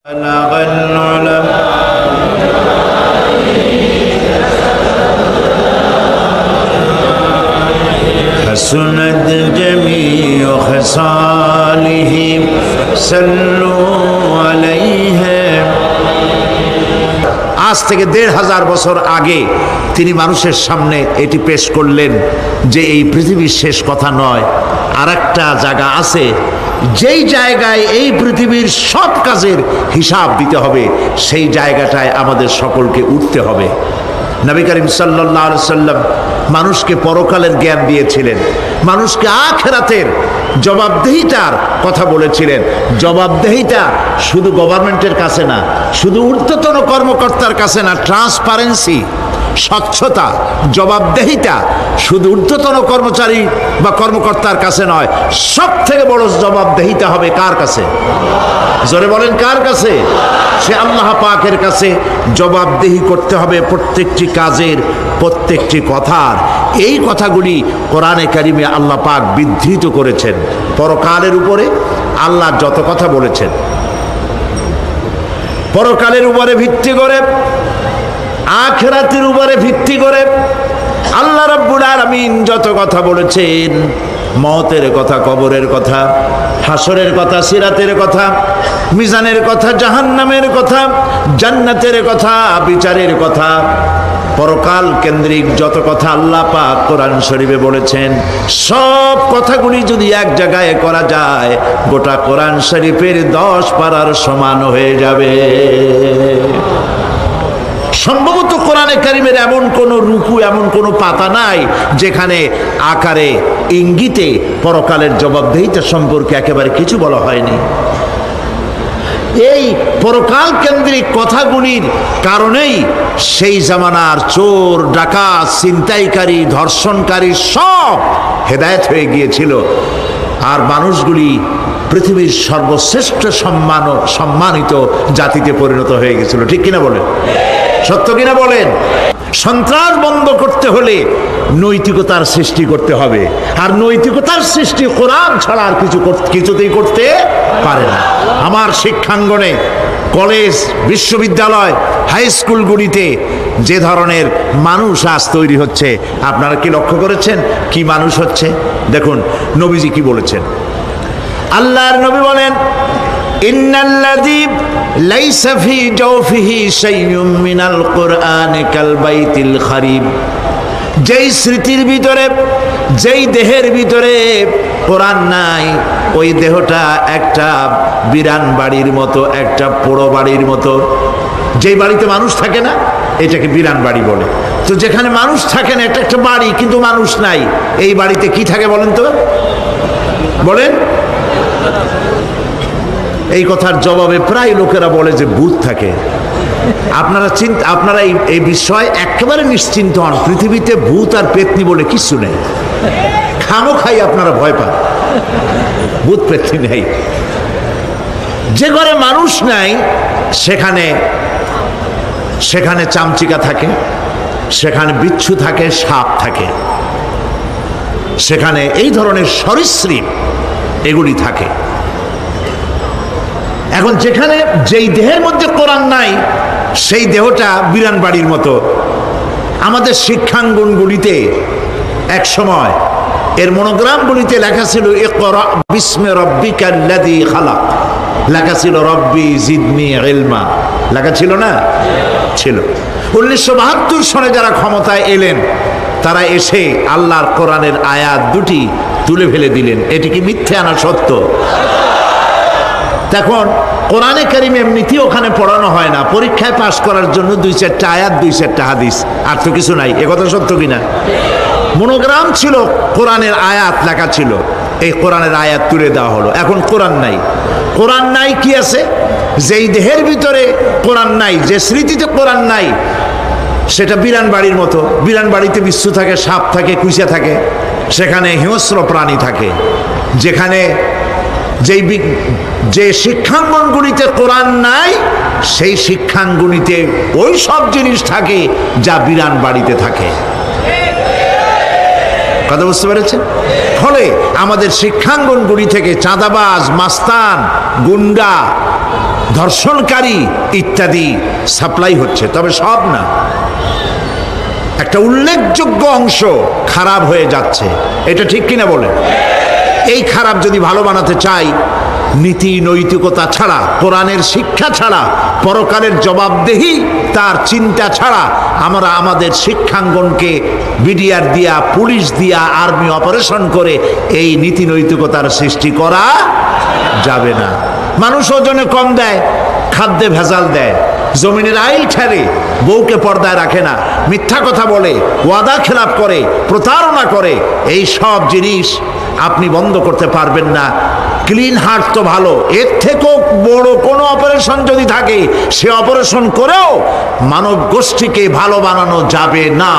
بلغ العلم حسنت جميع خصاله صلوا عليه। আজ থেকে ১৫০০ বছর আগে তিনি মানুষের সামনে এটি পেশ করলেন যে এই পৃথিবীর শেষ কথা নয়, আর একটা জায়গা আছে যেই জায়গায় এই পৃথিবীর সব কাজের হিসাব দিতে হবে, সেই জায়গাটায় আমাদের সকলকে উঠতে হবে। নবী করিম সাল্লাল্লাহু আলাইহি সাল্লাম মানুষকে পরকালের জ্ঞান দিয়েছিলেন, মানুষকে আখিরাতের জবাবদিহিতার কথা বলেছিলেন। জবাবদিহিতা শুধু গভর্নমেন্টের কাছে না, শুধু ঊর্ধ্বতন কর্মকর্তার কাছে না, ট্রান্সপারেন্সি, স্বচ্ছতা, জবাবদিহিতা শুধু ঊর্ধ্বতন কর্মচারী বা কর্মকর্তার কাছে নয়, সব থেকে বড় জবাবদিহিতা হবে কার কাছে? জোরে বলেন, কার কাছে? সে আল্লাহ পাকের কাছে জবাবদিহি করতে হবে প্রত্যেকটি কাজের, প্রত্যেকটি কথার। এই কথাগুলি কোরআনে কারিমে আল্লাহ পাক বিধৃত করেছেন। পরকালের উপরে আল্লাহ যত কথা বলেছেন, পরকালের উপরে ভিত্তি করে, আখিরাতের উপরে ভিত্তি করে আল্লাহ রাব্বুল আলামিন যত কথা বলেছেন, মওতের কথা, কবরের কথা, হাসরের কথা, সিরাতের কথা, মিজানের কথা, জাহান্নামের কথা, জান্নাতের কথা, বিচারের কথা, পরকাল কেন্দ্রিক যত কথা আল্লাহ পাক কোরআন শরীফে বলেছেন, সব কথাগুলি যদি এক জায়গায় করা যায়, গোটা কোরআন শরীফের 10 পারার সমান হয়ে যাবে। সম্ভবত কোরআনে কারিমের এমন কোন রুকু, এমন কোন পাতা নাই যেখানে আকারে ইঙ্গিতে পরকালের জবাবদিহিতা সম্পর্কে একেবারে কিছু বলা হয়নি। এই পরকাল কেন্দ্রিক কথাগুলির কারণেই সেই জামানার চোর, ডাকাত, ছিনতাইকারী, ধর্ষণকারী সব হেদায়েত হয়ে গিয়েছিল, আর মানুষগুলি পৃথিবীর সর্বশ্রেষ্ঠ সম্মানিত জাতিতে পরিণত হয়ে গেছিল। ঠিক কিনা বলেন? সত্য কিনা বলেন? সন্ত্রাস বন্ধ করতে হলে নৈতিকতার সৃষ্টি করতে হবে, আর নৈতিকতার সৃষ্টি কোরআন ছাড়া আর কিছুতেই করতে পারে না। আমার শিক্ষাঙ্গনে, কলেজ, বিশ্ববিদ্যালয়, হাই স্কুলগুলিতে যে ধরনের মানুষ আজ তৈরি হচ্ছে, আপনারা কি লক্ষ্য করেছেন কি মানুষ হচ্ছে? দেখুন নবীজি কি বলেছেন। আল্লাহর নবী বলেন, ইন্নাল্লাযী লাইসা ফি জাওফিহি শাইউম মিনাল কুরআনি কাল বাইতিল খারিব। যেই স্মৃতির ভিতরে, যেই দেহের ভিতরে কোরআন নাই, ওই দেহটা একটা বিরান বাড়ির মতো, একটা পোড়ো বাড়ির মতো। যেই বাড়িতে মানুষ থাকে না, এটাকে বিরান বাড়ি বলে। তো যেখানে মানুষ থাকে না, এটা একটা বাড়ি কিন্তু মানুষ নাই, এই বাড়িতে কি থাকে বলেন তো? বলেন। এই কথার জবাবে প্রায় লোকেরা বলে যে ভূত থাকে। আপনারা এই বিষয়ে একেবারে নিশ্চিন্ত হন, পৃথিবীতে ভূত আর পেতনি বলে কিছু নেই। খামোখাই আপনারা ভয় পান, ভূত পেতনি নেই। যে ঘরে মানুষ নাই সেখানে চামচিকা থাকে, সেখানে বিচ্ছু থাকে, সাপ থাকে, সেখানে এই ধরনের সরীসৃপ এগুলি থাকে। এখন যেখানে যেই দেহের মধ্যে কোরআন নাই, সেই দেহটা বিরান বাড়ির মতো। আমাদের শিক্ষাঙ্গনগুলিতে এক সময় এর মনোগ্রামগুলিতে লেখা ছিল, ইকরা বিস্মি রাব্বিকাল্লাযী খালাক, লেখা ছিল রব্বি জিদনি ইলমা, লেখা ছিল না? ছিল। 1972 সনে যারা ক্ষমতায় এলেন, তারা এসে আল্লাহর কোরআনের আয়াত দুটি তুলে ফেলে দিলেন। এটি কি মিথ্যে না সত্য? দেখুন কোরআনে কারিম এমনিতেই ওখানে পড়ানো হয় না, পরীক্ষায় পাশ করার জন্য 2-4টা আয়াত, 2-4টা হাদিস, আর তো কিছু নাই। একথা সত্য কিনা? মনোগ্রাম ছিল, কোরআনের আয়াত লেখা ছিল, এই কোরআনের আয়াত তুলে দেওয়া হলো। এখন কোরআন নাই। কোরআন নাই কি আছে? যেই দেহের ভিতরে কোরআন নাই, যে স্মৃতিতে কোরআন নাই, সেটা বিরান বাড়ির মতো। বিরান বাড়িতে বিচ্ছু থাকে, সাপ থাকে, কুইচা থাকে, সেখানে হিংস্র প্রাণী থাকে। যেখানে যে শিক্ষাঙ্গনগুলিতে কোরআন নাই, সেই শিক্ষাঙ্গনিতে ওই সব জিনিস থাকে যা বিরান বাড়িতে থাকে। কথা বুঝতে পেরেছেন? ফলে আমাদের শিক্ষাঙ্গনগুলি থেকে চাঁদাবাজ, মাস্তান, গুন্ডা, ধর্ষণকারী ইত্যাদি সাপ্লাই হচ্ছে, তবে সব না। একটা উল্লেখযোগ্য অংশ খারাপ হয়ে যাচ্ছে, এটা ঠিক কিনা বলেন? এই খারাপ যদি ভালো বানাতে চাই, নীতি নৈতিকতা ছাড়া, কোরআনের শিক্ষা ছাড়া, পরকালের জবাবদেহি তার চিন্তা ছাড়া আমরা আমাদের শিক্ষাঙ্গনকে বিডিআর দিয়া, পুলিশ দিয়া, আর্মি অপারেশন করে এই নীতি নৈতিকতার সৃষ্টি করা যাবে না। মানুষ ওজনে কম দেয়, খাদ্যে ভেজাল দেয়, জমিনের আইল ঠেলে, বউকে পর্দায় রাখে না, মিথ্যা কথা বলে, ওয়াদা খেলাপ করে, প্রতারণা করে, এই সব জিনিস আপনি বন্ধ করতে পারবেন না। ক্লিন হার্ট তো ভালো, এর থেকেও বড় কোনো অপারেশন যদি থাকে, সে অপারেশন করেও মানব গোষ্ঠীকে ভালো বানানো যাবে না।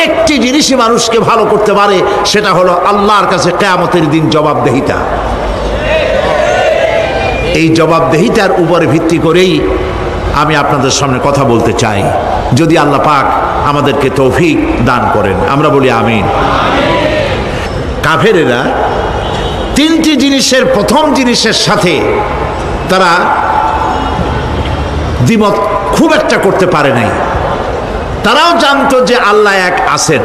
একটি জিনিসই মানুষকে ভালো করতে পারে, সেটা হলো আল্লাহর কাছে কিয়ামতের দিন জবাবদেহিতা। এই জবাবদেহিতার উপরে ভিত্তি করেই আমি আপনাদের সামনে কথা বলতে চাই, যদি আল্লাহ পাক আমাদেরকে তৌফিক দান করেন, আমরা বলি আমিন। কাফেরেরা তিনটি জিনিসের প্রথম জিনিসের সাথে তারা দ্বিমত খুব একটা করতে পারে নাই। তারাও জানতো যে আল্লাহ এক আছেন।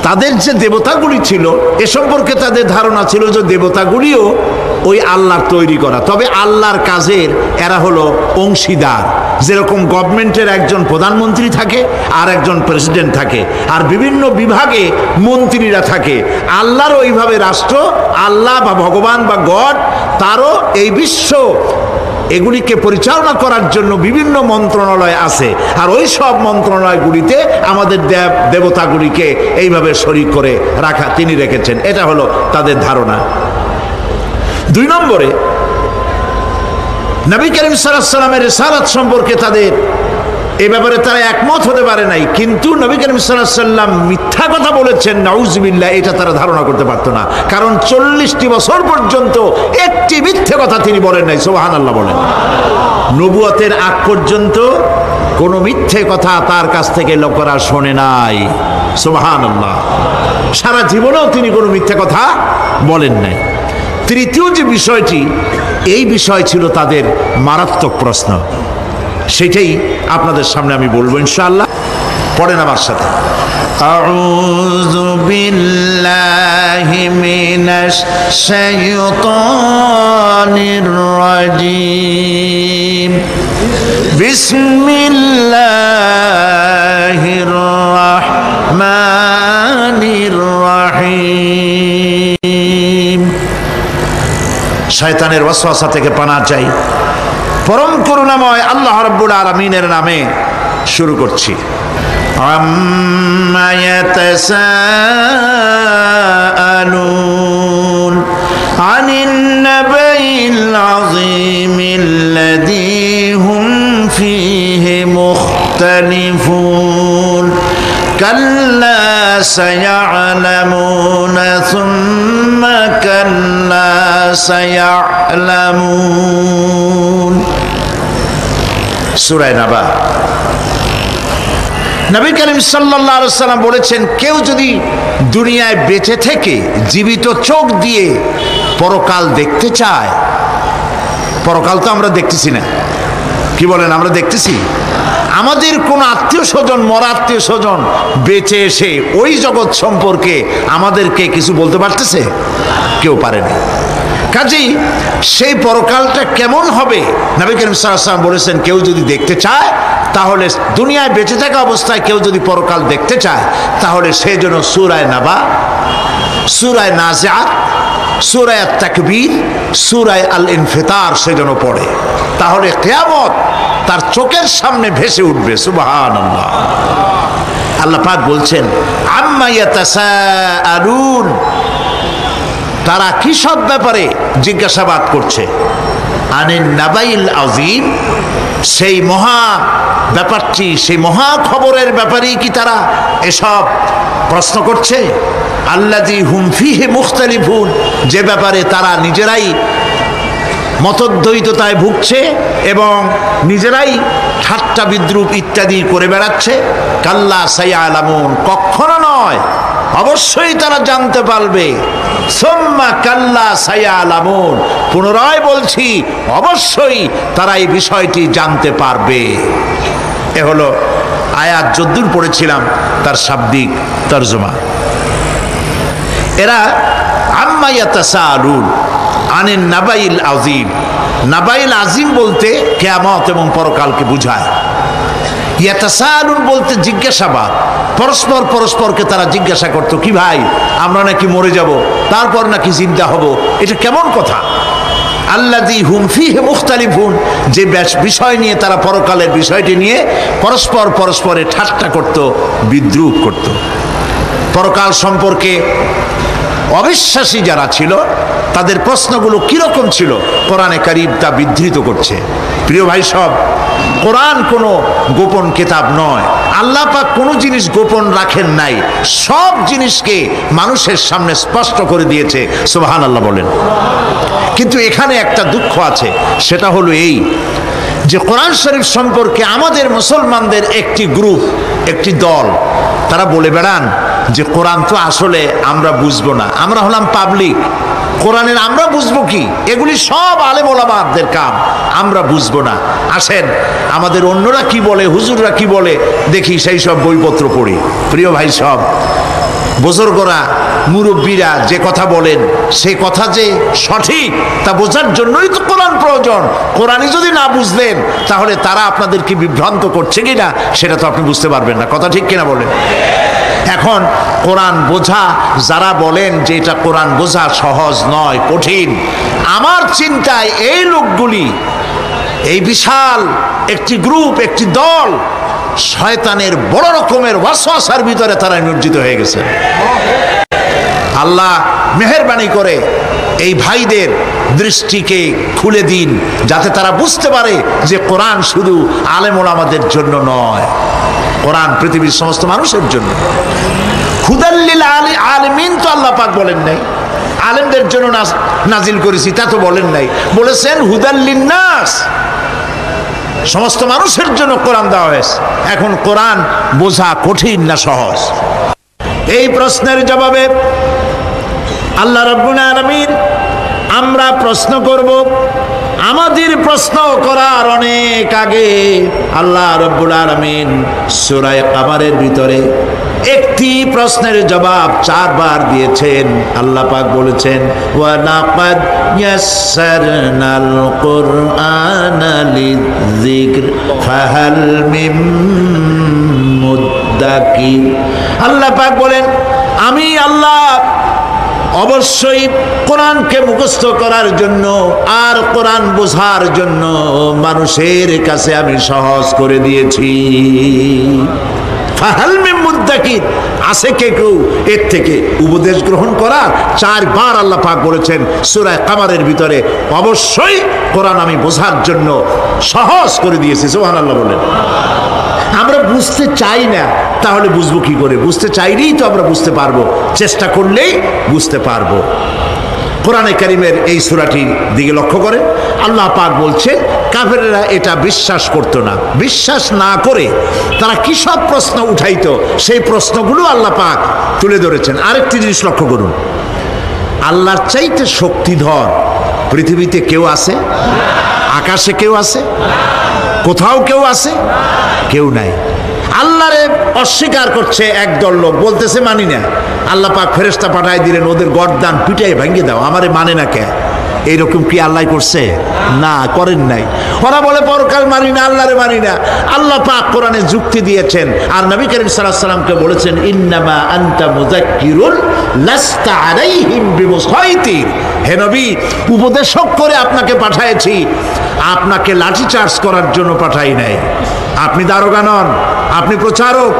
তাদের যে দেবতাগুলি ছিল এ সম্পর্কে তাদের ধারণা ছিল যে দেবতাগুলিও ওই আল্লাহর তৈরি করা, তবে আল্লাহর কাজের এরা হলো অংশীদার। যেরকম গভর্নমেন্টের একজন প্রধানমন্ত্রী থাকে আর একজন প্রেসিডেন্ট থাকে, আর বিভিন্ন বিভাগে মন্ত্রীরা থাকে, আল্লাহর ওইভাবে রাষ্ট্র, আল্লাহ বা ভগবান বা গড, তারও এই বিশ্ব এগুলিকে পরিচালনা করার জন্য বিভিন্ন মন্ত্রণালয় আছে, আর ওই সব মন্ত্রণালয়গুলিতে আমাদের দেবতাগুলিকে এইভাবে শরীক করে রাখা তিনি রেখেছেন, এটা হলো তাদের ধারণা। দুই নম্বরে, নবী করিম সাল্লাল্লাহু আলাইহি ওয়াসাল্লামের রিসালাত সম্পর্কে তাদের এই ব্যাপারে তারা একমত হতে পারে নাই, কিন্তু নবী করিম সাল্লাল্লাহু আলাইহি ওয়াসাল্লাম মিথ্যা কথা বলেছেন নাউজুবিল্লাহ, এটা তারা ধারণা করতে পারতো না। কারণ 40টি বছর পর্যন্ত একটি মিথ্যে কথা তিনি বলেন নাই, সুবহানাল্লাহ বলেন। নবুয়তের আগ পর্যন্ত কোনো মিথ্যে কথা তার কাছ থেকে লোকেরা শোনে নাই, সুবহানাল্লাহ। সারা জীবনেও তিনি কোনো মিথ্যে কথা বলেন নাই। তৃতীয় যে বিষয়টি, এই বিষয় ছিল তাদের মারাত্মক প্রশ্ন, সেটাই আপনাদের সামনে আমি বলবো ইনশাআল্লাহ। পড়েন আমার সাথে। আউযু বিল্লাহি মিনাশ শাইতানির রাজীম। বিসমিল্লাহির রাহমানির রাহিম। শয়তানের ওয়াসওয়াসা থেকে পানাহ চাই। পরম করুণাময় আল্লাহ রাব্বুল আলামিনের নামে শুরু করছি। আম্মা ইয়াতাসাআলুন আনিন নাবাইল আযীমিল্লাযী হুম ফীহি মুখতালিফুন কাল্লা সায়া'লামুনা সুম্মা কাল্লা সায়া'লামুন। সূরা নাবা। নবী করিম সাল্লাল্লাহু আলাইহি ওয়াসাল্লাম বলেছেন, কেউ যদি দুনিয়ায় বেঁচে থেকে জীবিত চোখ দিয়ে পরকাল দেখতে চায়, পরকাল তো আমরা দেখতেছি না, কি বলেন? আমরা দেখতেছি? আমাদের কোন আত্মীয় স্বজন, মরা আত্মীয় স্বজন বেঁচে এসে ওই জগৎ সম্পর্কে আমাদেরকে কিছু বলতে পারতেছে? কেউ পারে না। কাজেই সেই পরকালটা কেমন হবে, নবী করিম সাল্লাল্লাহু আলাইহি ওয়াসাল্লাম বলেছেন, কেউ যদি দেখতে চায়, তাহলে দুনিয়ায় বেঁচে থাকা অবস্থায় কেউ যদি পরকাল দেখতে চায়, তাহলে সে যেন সূরা নাবা, সূরা নাজিআত, সূরা তাকবীর, সূরা আল ইনফিতার সে যেন পড়ে, তাহলে কিয়ামত তার চোখের সামনে ভেসে উঠবে। সুবহানাল্লাহ। আল্লাহ পাক বলছেন, আম্মা ইয়াতাসাআলুন, তারা কি সব ব্যাপারে জিজ্ঞাসাবাদ করছে? আনিন নাবাইল আযীম, সেই মহা ব্যাপারটি, সেই মহা খবরের ব্যাপারেই কি তারা এসব প্রশ্ন করছে? আল্লাযী হুম ফীহি মুখতালিফুন, যে ব্যাপারে তারা নিজেরাই মতদ্বৈততায় ভুগছে এবং নিজেরাই ঠাট্টা বিদ্রুপ ইত্যাদি করে বেড়াচ্ছে। কাল্লা সায়া'লামুন, কখনো নয়, অবশ্যই তারা জানতে পারবে। সুম্মা কাল্লা সায়ালামুন, পুনরায় বলছি অবশ্যই তারা এই বিষয়টি জানতে পারবে। এ হলো আয়াত যদ্দূর পড়েছিলাম তার শাব্দিক তর্জমা। এরা আম্মা ইয়াতাসাআলুন আনিন নাবাইল আযীম, নাবাইল আযীম বলতে কিয়ামত এবং পরকালকে বোঝায়। ইয়াতাসাআলুন বলতে জিজ্ঞাসাবাদ, পরস্পর পরস্পরকে তারা জিজ্ঞাসা করত, কি ভাই আমরা নাকি মরে যাব, তারপর নাকি জিন্দা হব, এটা কেমন কথা? আল্লাযী হুম ফীহি মুখতালিফুন, যে বিষয় নিয়ে তারা পরকালের বিষয়টি নিয়ে পরস্পর পরস্পরে ঠাট্টা করত, বিদ্রূপ করত। পরকাল সম্পর্কে অবিশ্বাসী যারা ছিল তাদের প্রশ্নগুলো কিরকম ছিল কোরআনে কারীম তা বিধৃত করছে। প্রিয় ভাই সব, কোরআন কোনো গোপন কিতাব নয়। আল্লাহ পাক কোনো জিনিস গোপন রাখেন নাই, সব জিনিসকে মানুষের সামনে স্পষ্ট করে দিয়েছে। সুবহানাল্লাহ বলেন। কিন্তু এখানে একটা দুঃখ আছে, সেটা হলো এই যে কোরআন শরীফ সম্পর্কে আমাদের মুসলমানদের একটি গ্রুপ, একটি দল, তারা বলে বেড়ান যে কোরআন তো আসলে আমরা বুঝবো না, আমরা হলাম পাবলিক, কোরআনের আমরা বুঝবো কি, এগুলি সব আলেম ওলামাদের কাম, আমরা বুঝবো না। আসেন আমাদের অন্যরা কি বলে, হুজুররা কি বলে দেখি, সেই সব বইপত্র পড়ি। প্রিয় ভাই সব, বুজুর্গরা মুরব্বীরা যে কথা বলেন সেই কথা যে সঠিক তা বোঝার জন্যই তো কোরআন প্রয়োজন। কোরআনই যদি না বুঝলেন তাহলে তারা আপনাদেরকে বিভ্রান্ত করছে কিনা সেটা তো আপনি বুঝতে পারবেন না। কথা ঠিক কিনা বলেন? এখন কোরআন বোঝা যারা বলেন যে এটা কোরআন বোঝা সহজ নয়, কঠিন, আমার চিন্তায় এই লোকগুলি, এই বিশাল একটি গ্রুপ, একটি দল, শয়তানের বড় রকমের ওয়াসওয়াসার ভিতরে তারা নিয়োজিত হয়ে গেছে। আল্লাহ মেহেরবানি করে এই ভাইদের দৃষ্টিকে খুলে দিন, যাতে তারা বুঝতে পারে যে কোরআন শুধু আলেম ওলামাদের জন্য নয়, কোরআন পৃথিবীর সমস্ত মানুষের জন্য। হুদাল্লিল আলিমিন তো আল্লাহ পাক বলেন নাই আলেমদের জন্য নাজিল করেছি, তা তো বলেন নাই, বলেছেন হুদাল্লিন নাস, সমস্ত মানুষের জন্য কোরআন দেওয়া হয়েছে। এখন কোরআন বোঝা কঠিন না সহজ? এই প্রশ্নের জবাবে আল্লাহ রাব্বুল আলামিন, আমরা প্রশ্ন করব, আমাদের প্রশ্ন করার অনেক আগে আল্লাহ রাব্বুল আলামিন সূরা কামারের ভিতরে একটি প্রশ্নের জবাব 4 বার দিয়েছেন। আল্লাহ পাক বলেছেন, ওয়া লাকাদ ইয়াসসারনাল কুরআনা লিযিকর ফাহাল মিন মুদ্দাকির। আল্লাহ পাক বলেন, আমি আল্লাহ অবশ্যই কোরআনকে মুখস্থ করার জন্য আর কোরআন বোঝার জন্য মানুষের কাছে আমি সহজ করে দিয়েছি। ফাহাল মিন মুদ্দাকির, আছে কে কেউ এর থেকে উপদেশ গ্রহণ করার? 4 বার আল্লাহ পাক বলেছেন সূরা কামারের ভিতরে, অবশ্যই কোরআন আমি বোঝার জন্য সহজ করে দিয়েছি। সুবহানাল্লাহ বলেন। আমরা বুঝতে চাই না, তাহলে বুঝবো কি করে? বুঝতে চাইলেই তো আমরা বুঝতে পারবো, চেষ্টা করলেই বুঝতে পারবো। কোরআনে কারীমের এই সূরাটির দিকে লক্ষ্য করেন, আল্লাহ পাক বলছেন কাফেরেরা এটা বিশ্বাস করতো না, বিশ্বাস না করে তারা কি সব প্রশ্ন উঠাইতো, সেই প্রশ্নগুলো আল্লাহ পাক তুলে ধরেছেন। আরেকটি জিনিস লক্ষ্য করুন, আল্লাহর চাইতে শক্তিধর পৃথিবীতে কেউ আছে? আকাশে কেউ আছে? কোথাও কেউ আছে? কেউ নাই। আল্লাহরে অস্বীকার করছে একদল লোক, বলতেছে মানি না। আল্লাহ পাক ফেরেশতা পাঠায় দিলেন, ওদের গর্দান পিটাই ভেঙে দাও, আমারে মানে না কে? এইরকম কি আল্লাহ করছে? না, করেন নাই। ওরা বলে পরকাল মানি না, আল্লাহরে মানি না। আল্লাহ পাক কোরআনে যুক্তি দিয়েছেন, আর নবী করিম সাল্লাল্লাহু আলাইহি ওয়াসাল্লামকে বলেছেন, ইন্নামা আনতা মুযাক্কিরুন লাস্তা আলাইহিম বিমুসাইতির। হে নবী, উপদেশক করে আপনাকে পাঠিয়েছি, আপনাকে লাঠিচার্জ করার জন্য পাঠাই নাই। আপনি দারোগা নন, আপনি প্রচারক,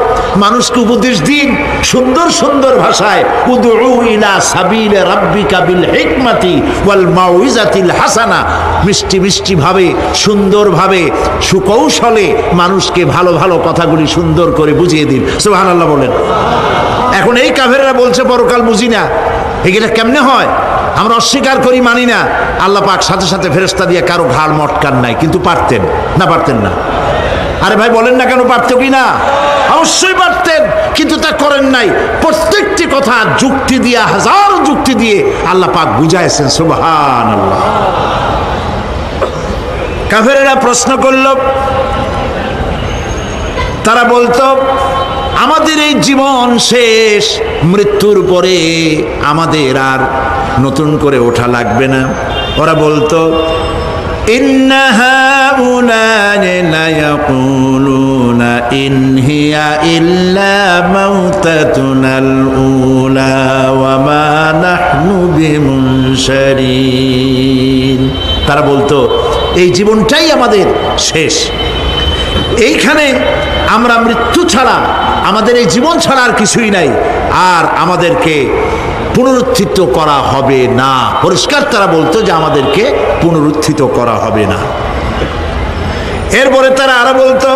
মানুষকে উপদেশ দিন সুন্দর সুন্দর ভাষায়। উদউ ইলা সাবিলি রাব্বিকা বিল হিকমাতি ওয়াল মাউইজাতিল হাসানা, মিষ্টি মিষ্টি ভাবে, সুন্দর ভাবে, সুকৌশলে মানুষকে ভালো ভালো কথাগুলি সুন্দর করে বুঝিয়ে দিন। সুবহানাল্লাহ বলেন। এখন এই কাফেররা বলছে পরকাল বুঝি না, এটা কেমনে হয়? আমরা অস্বীকার করি, মানি না। আল্লাহ পাক সাথে সাথে ফেরেশতা দিয়ে কারো ঘাড় মটকান নাই, কিন্তু পারতেন না? পারতেন না? আরে ভাই বলেন না কেন, পারতো কি না? অবশ্যই পারতেন, কিন্তু তা করেন নাই। প্রত্যেকটি কথা যুক্তি দিয়ে, হাজার যুক্তি দিয়ে আল্লাহ পাক বুঝাইছেন। সুবহানাল্লাহ। কাফেরেরা প্রশ্ন করল, তারা বলতো আমাদের এই জীবন শেষ, মৃত্যুর পরে আমাদের আর নতুন করে ওঠা লাগবে না। ওরা বলতো ইন্না হাউলানি লায়াকুলুনা ইন হিয়া ইল্লা মাউতাতুনাল উলা ওয়া মা নাহনু বিমুনশারিন। তারা বলতো এই জীবনটাই আমাদের শেষ, এইখানে আমরা মৃত্যু ছাড়া, আমাদের এই জীবন ছাড়া আর কিছুই নাই, আর আমাদেরকে পুনরুত্থিত করা হবে না। পরিষ্কার তারা বলতো যে আমাদেরকে পুনরুত্থিত করা হবে না। এরপরে তারা আরো বলতো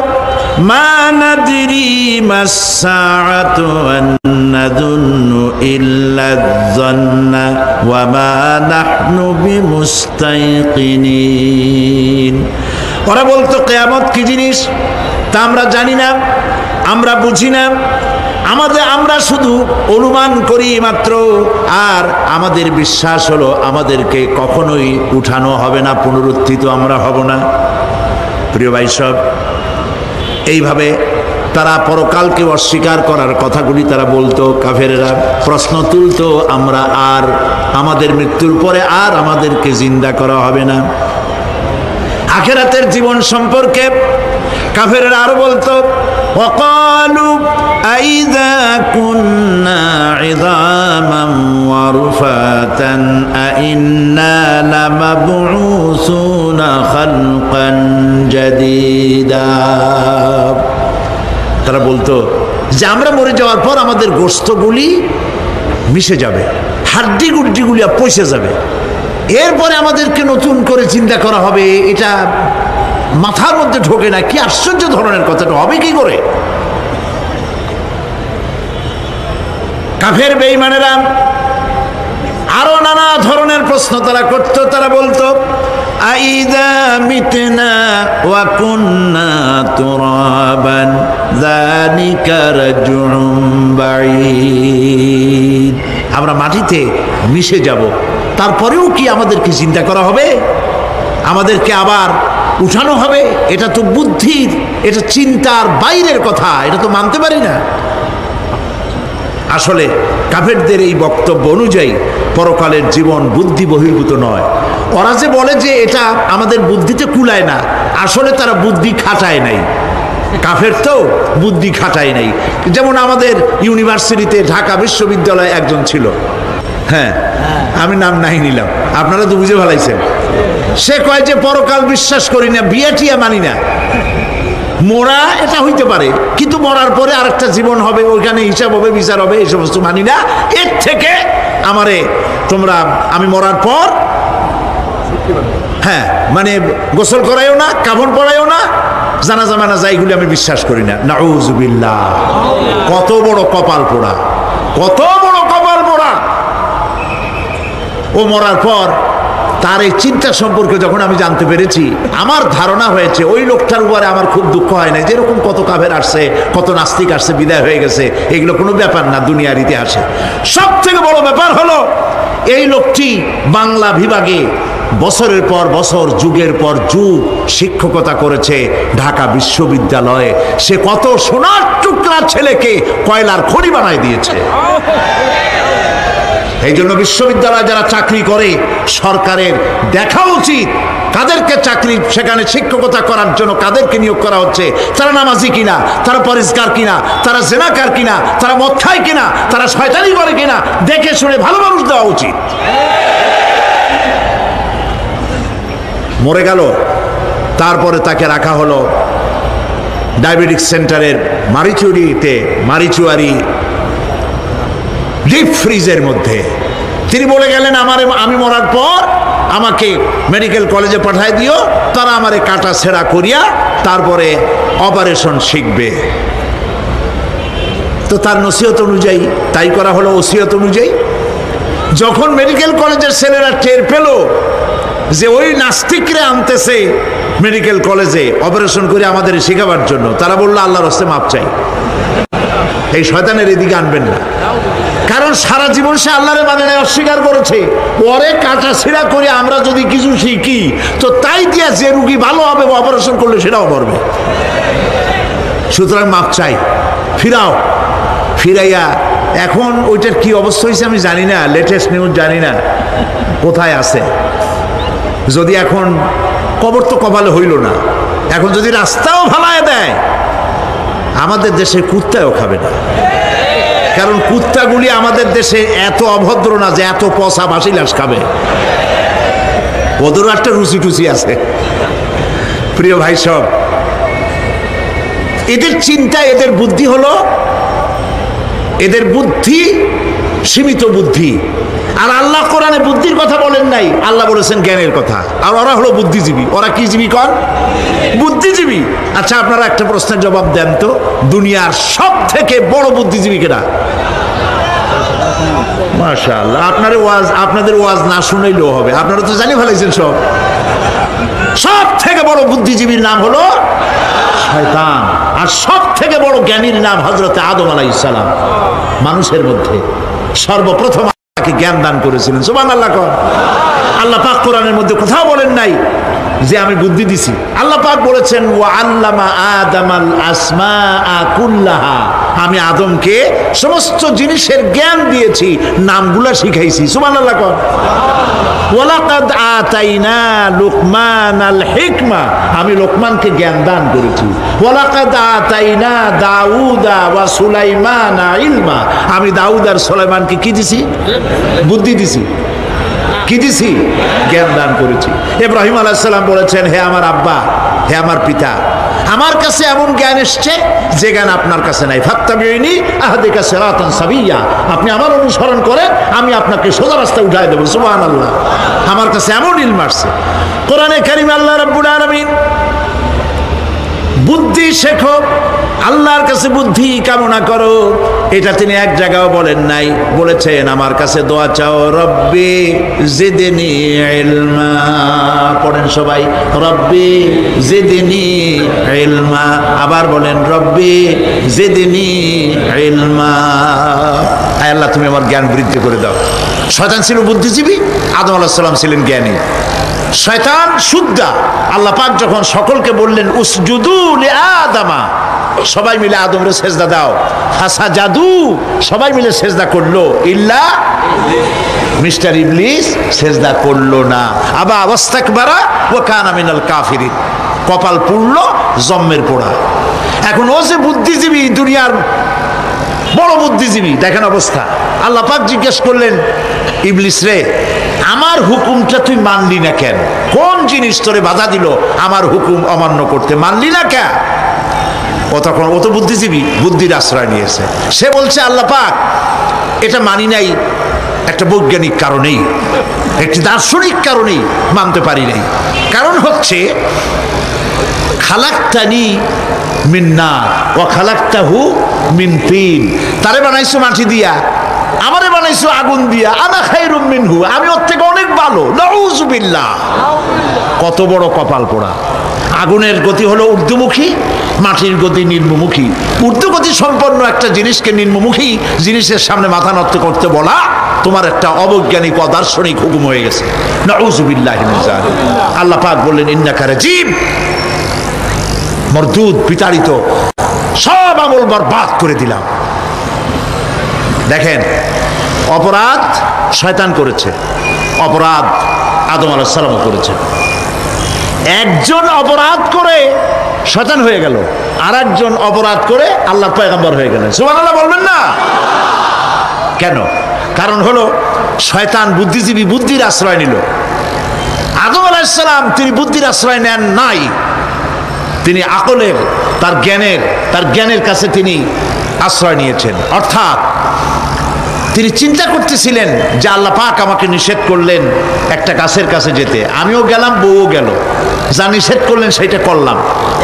মা নাদরি মাসসাআতু ওয়ান নাযুন্নু ইল্লা যান্না ওয়া মা নাহনু বিমুস্তাইকিনিন। ওরা বলতো কিয়ামত কি জিনিস তা আমরা জানি না, আমরা বুঝি না, আমরা শুধু অনুমান করি মাত্র, আর আমাদের বিশ্বাস হলো আমাদেরকে কখনোই উঠানো হবে না, পুনরুত্থিত আমরা হব না। প্রিয় ভাই সব, এইভাবে তারা পরকালকে অস্বীকার করার কথাগুলি তারা বলতো। কাফেরেরা প্রশ্ন তুলতো আমরা আর আমাদের মৃত্যুর পরে আর আমাদেরকে জিন্দা করা হবে না। আখিরাতের জীবন সম্পর্কে কাফেরেরা আরো বলতো ওয়াকালু আইযা কুন্না ইযামান ওয়া রুফাতান আইন্না লামাবউসুনা খালকান জাদীদা। তারা বলতো যে আমরা মরে যাওয়ার পর আমাদের গোশতগুলি মিশে যাবে, হাড্ডি গুড্ডিগুলি পচে যাবে, এরপরে আমাদেরকে নতুন করে চিন্তা করা হবে। এটা মাথার মধ্যে ঢোকে না, কি আশ্চর্য ধরনের কথাটা হবে কি করে? কাফের বেঈমানেরা আরো নানা ধরনের প্রশ্ন তারা করত। তারা বলতো আইদা মিতনা ওয়া কুন্না তুরাবান যালিকা রাজউন বাঈদ। আমরা মাটিতে মিশে যাব, তারপরেও কি আমাদেরকে চিন্তা করা হবে, আমাদেরকে আবার উঠানো হবে? এটা তো বুদ্ধির, এটা চিন্তার বাইরের কথা, এটা তো মানতে পারি না। আসলে কাফেরদের এই বক্তব্য অনুযায়ী পরকালের জীবন বুদ্ধি বহির্ভূত নয়। ওরা যে বলে যে এটা আমাদের বুদ্ধিতে কুলায় না, আসলে তারা বুদ্ধি খাটায় নাই। কাফের তো বুদ্ধি খাটায় নাই। যেমন আমাদের ইউনিভার্সিটিতে ঢাকা বিশ্ববিদ্যালয়ে একজন ছিল, হ্যাঁ আমি নাম নাই নিলাম, আপনারা তো বুঝে ভালাইছেন। সে কয় যে পরকাল বিশ্বাস করি না, বিয়ে টিয়া মানি না, মরা এটা হইতে পারে, কিন্তু মরার পরে আরেকটা জীবন হবে, ওইখানে হিসাব হবে, বিচার হবে, এই সমস্ত মানি না। এর থেকে আমারে তোমরা, আমি মরার পর হ্যাঁ মানে গোসল করাইও না, কাফন পড়াইও না, জানাজা মানাজা এইগুলি আমি বিশ্বাস করি না। নাউযুবিল্লাহ। কত বড় কপাল পোড়া, কত বড় কপাল পোড়া! ও মরার পর তার এই চিন্তা সম্পর্কে যখন আমি জানতে পেরেছি, আমার ধারণা হয়েছে ওই লোকটার উপরে আমার খুব দুঃখ হয় না। যেরকম কত কাফের আসছে, কত নাস্তিক আসছে, বিদায় হয়ে গেছে, এগুলো কোনো ব্যাপার না দুনিয়ার ইতিহাসে। সব থেকে বড় ব্যাপার হলো এই লোকটি বাংলা বিভাগে বছরের পর বছর, যুগের পর যুগ শিক্ষকতা করেছে ঢাকা বিশ্ববিদ্যালয়ে। সে কত সোনার টুকরা ছেলেকে কয়লার খনি বানায় দিয়েছে। এই জন্য বিশ্ববিদ্যালয়ে যারা চাকরি করে সরকারের দেখা উচিত কাদেরকে চাকরি, সেখানে শিক্ষকতা করার জন্য কাদেরকে নিয়োগ করা হচ্ছে, তারা নামাজি কিনা, তারা পরিষ্কার কিনা, তারা জেনাকার কিনা, তারা মদ খায় কিনা, তারা শয়তানি করে কিনা, দেখে শুনে ভালো মানুষ দেওয়া উচিত। মরে গেল, তারপরে তাকে রাখা হলো ডায়াবেটিক সেন্টারের মারিচুয়ারি ডিপ ফ্রিজের মধ্যে। তিনি বলে গেলেন আমি মরার পর আমাকে মেডিকেল কলেজে পাঠায় দিও, তারা আমারে কাটা ছেঁড়া করিয়া তারপরে অপারেশন শিখবে। তো তার নসিহত অনুযায়ী তাই করা হলো, ওসিয়ত অনুযায়ী। যখন মেডিকেল কলেজের ছেলেরা টের পেল যে ওই নাস্তিকরা আনতেছে মেডিকেল কলেজে অপারেশন করে আমাদের শেখাবার জন্য। তারা বললো আল্লাহর রাস্তায় মাপ চাই। এই শয়তানের এদিকে আনবেন না, কারণ সারা জীবন সে আল্লাহরে মানে না, অস্বীকার করেছে। পরে কাটা ছিঁড়া করে আমরা যদি কিছু শিখি তো তাই দিয়া যে রুগী ভালো হবে অপারেশন করলে সেটাও মরবে। সুতরাং মাপ চাই, ফিরাও। ফিরাইয়া এখন ওইটার কি অবস্থা হয়েছে আমি জানি না, লেটেস্ট নিউজ জানি না কোথায় আছে। যদি এখন কবর তো কপালে হইল না, এখন যদি রাস্তাও ভালায় দেয় আমাদের দেশে কুত্তাও খাবে না, কারণ কুত্তাগুলি আমাদের দেশে এত অভদ্র না যে এত পচা বাসি লাশ খাবে, ওদেরও একটা রুচি টুচি আছে। প্রিয় ভাই সব, এদের চিন্তা, এদের বুদ্ধি হলো, এদের বুদ্ধি সীমিত বুদ্ধি। আর আল্লাহ কোরআনে বুদ্ধির কথা বলেন নাই, আল্লাহ বলেছেন জ্ঞানের কথা। আর ওরা হলো বুদ্ধিজীবী। ওরা কি জীবী কন? বুদ্ধিজীবী। আচ্ছা আপনারা একটা প্রশ্নের জবাব দেন তো, দুনিয়ার সব থেকে বড় বুদ্ধিজীবী কেনা? মাশাআল্লাহ, আপনাদের ওয়াজ না শুনাইলেও হবে, আপনারা তো জানি ফেলাইছেন সব। সব থেকে বড় বুদ্ধিজীবীর নাম হলো শয়তান, আর সব থেকে বড় জ্ঞানীর নাম হযরত আদম আলাইহিস সালাম। মানুষের মধ্যে সর্বপ্রথম তাকে জ্ঞান দান করেছিলেন। সুবহানাল্লাহ। আল্লাহ পাক কোরআনের মধ্যে কোথাও বলেন নাই যে আমি বুদ্ধি দিছি। আল্লাহ পাক বলেছেন ওয়া আল্লামা আদামাল আসমাআ কুল্লাহা, আমি আদমকে সমস্ত জিনিসের জ্ঞান দিয়েছি, নামগুলা শিখাইছি। সুবহানাল্লাহ। ওয়ালাকাদ আতাইনা লুকমানাল হিকমা, আমি লোকমানকে জ্ঞান দান করেছি। ওয়ালাকাদ আতাইনা দাউদা ওয়া সুলাইমানা ইলমা, আমি দাউদ আর সুলাইমানকে কি দিছি? বুদ্ধি দিছি। কি দিছি? জ্ঞান দান করেছি। ইব্রাহিম আলাইহিস সালাম বলেছেন, হে আমার আব্বা, হে আমার পিতা, আমার কাছে এমন জ্ঞান এসছে যে জ্ঞান আপনার কাছে নাই। ফাত্তাবিউনি আহদিকা সিরাতান সাবিয়্যা, আপনি আমার অনুসরণ করেন, আমি আপনাকে সোজা রাস্তায় উঠায় দেব। সুবহানাল্লাহ। আমার কাছে এমন ইলম আসছে। কোরআনে কারীমে আল্লাহ রাব্বুল আলামিন বুদ্ধি শেখো, আল্লাহর কাছে বুদ্ধি কামনা করো, এটা তিনি এক জায়গাও বলেন নাই। বলেছেন আমার কাছে দোয়া চাও, রব্বি জিদনি ইলমা। পড়েন সবাই, রব্বি জিদনি ইলমা। আবার বলেন, রব্বি জিদনি ইলমা। আয় আল্লাহ, তুমি আমার জ্ঞান বৃদ্ধি করে দাও। শয়তান ছিল বুদ্ধিজীবী, আদম আলাইহিস সালাম ছিলেন জ্ঞানী। শয়তান সুদ্দা। আল্লাহ পাক যখন সকলকে বললেন উসজুদু লিআদামা, সবাই মিলে আদমরে সেজদা দাও, ফাসাজাদু, সবাই মিলে সেজদা করলো, ইল্লা মিস্টার ইবলিস সেজদা করলো না। আবা ওয়াস্তাকবারা ওয়া কানা মিনাল কাফিরিন, কপাল পুড়লো, জম্মের পোড়া। এখন ও যে বুদ্ধিজীবী, দুনিয়ার বড় বুদ্ধিজীবী, দেখেন অবস্থা। আল্লাহ পাক জিজ্ঞেস করলেন, ইবলিস রে, আমার হুকুমটা তুই মানলি না কেন? কোন জিনিস তোরে বাধা দিল আমার হুকুম অমান্য করতে? মানলি না কেন? ও তখন, ও তো বুদ্ধিজীবী, বুদ্ধির আশ্রয় নিয়েছে। সে বলছে, আল্লাহ পাক, এটা মানি নাই একটা বৈজ্ঞানিক কারণেই, একটি দার্শনিক কারণেই মানতে পারি নাই। কারণ হচ্ছে খালাকতানি মিন নার ওয়া খালাকতাহু মিন তিন, তারে বানাইছো মাটি দিয়া, আমারে বানাইছো আগুন দিয়া, আনা খায়রুম মিনহু, আমি ওর থেকে অনেক ভালো। নাউযুবিল্লাহ। কত বড় কপাল পোড়া। আগুনের গতি হলো ঊর্ধ্বমুখী, মাটির গতি নিম্নমুখী। ঊর্ধ্বগতি সম্পন্ন একটা জিনিসকে নিম্নমুখী জিনিসের সামনে মাথা নত করতে বলা তোমার একটা অবৈজ্ঞানিক অদার্শনিক হুকুম হয়ে গেছে। নাউযুবিল্লাহি মিন যালিক। আল্লাহ পাক বললেন, ইন্নাকা রাজিম, মরদুদ, বিতাড়িত, সব আমল বরবাদ করে দিলাম। দেখেন, অপরাধ শয়তান করেছে, অপরাধ আদম আলাইহিস সালাম করেছে। একজন অপরাধ করে শয়তান হয়ে গেল, আর একজন অপরাধ করে আল্লাহর পয়গম্বর হয়ে গেলেন। সুবহানাল্লাহ বলবেন না? কেন? কারণ হলো শয়তান বুদ্ধিজীবী, বুদ্ধির আশ্রয় নিল। আদম আলাইহিস সালাম তিনি বুদ্ধির আশ্রয় নেন নাই, তিনি আকলের, তার জ্ঞানের কাছে তিনি আশ্রয় নিয়েছেন। অর্থাৎ তিনি চিন্তা করতেছিলেন যে আল্লাহ পাক আমাকে নিষেধ করলেন একটা গাছের কাছে যেতে, আমিও গেলাম, বউও গেল, যা নিষেধ করলেন সেটা করলাম।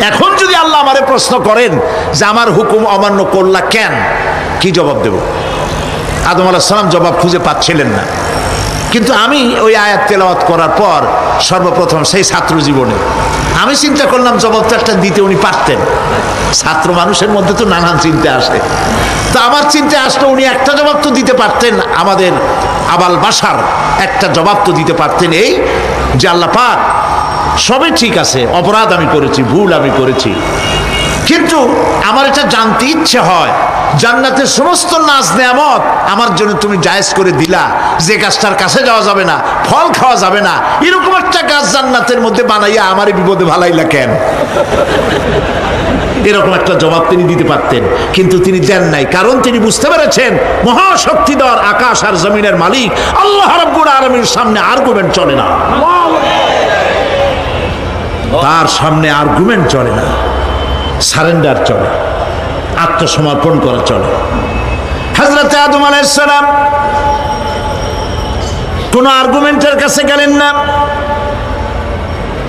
এখন যদি আল্লাহ আমারে প্রশ্ন করেন যে আমার হুকুম অমান্য করলা কেন, কি জবাব দেব? আদম আলাইহিস সালাম জবাব খুঁজে পাচ্ছিলেন না। কিন্তু আমি ওই আয়াত তেলাওয়াত করার পর সর্বপ্রথম সেই ছাত্র জীবনে আমি চিন্তা করলাম জবাব তো একটা দিতে উনি পারতেন। ছাত্র মানুষের মধ্যে তো নানান চিন্তা আসে, তো আমার চিন্তা আসলো উনি একটা জবাব তো দিতে পারতেন, আমাদের আবাল বাসার একটা জবাব তো দিতে পারতেন, এই যে আল্লাহ পাক সবই ঠিক আছে, অপরাধ আমি করেছি, ভুল আমি করেছি, কিন্তু আমার এটা জানতে ইচ্ছে হয় জান্নাতের সমস্ত নাজ নেয়ামত আমার জন্য তুমি জায়েজ করে দিলা, যে গাছটার কাছে যাওয়া যাবে না, ফল খাওয়া যাবে না, এরকম একটা গাছ জান্নাতের মধ্যে বানাইয়া আমারই বিপদে ভালাইলা কেন? এরকম একটা জবাব তিনি দিতে পারতেন, কিন্তু তিনি দেন নাই, কারণ তিনি বুঝতে পেরেছেন মহাশক্তিধর আকাশ আর জমিনের মালিক আল্লাহ রাব্বুল আলামিনের সামনে আর্গুমেন্ট চলে না, তার সামনে আর্গুমেন্ট চলে না, সারেন্ডার চলে, আত্মসমর্পণ করা চলে। হযরত আদম আলাইহিস সালাম কোন আর্গুমেন্টের কাছে গেলেন না,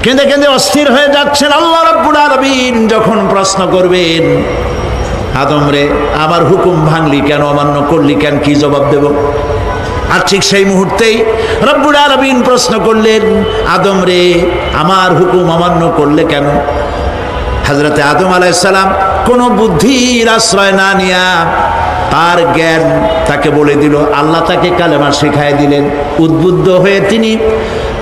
কেঁদে কেঁদে অস্থির হয়ে যাচ্ছেন। আল্লাহ রাব্বুল আলামিন যখন প্রশ্ন করবেন, আদম রে আমার হুকুম ভাঙলি কেন, অমান্য করলি কেন, কি জবাব দেব? আর ঠিক সেই মুহূর্তেই রব্বুল আলামিন প্রশ্ন করলেন, আদম রে আমার হুকুম অমান্য করলে কেন? হযরত আদম আলাইহিস সালাম কোনো বুদ্ধির আশ্রয় না নিয়া তার জ্ঞান তাকে বলে দিল, আল্লাহ তাকে কালেমা শিখাই দিলেন। উদ্বুদ্ধ হয়ে তিনি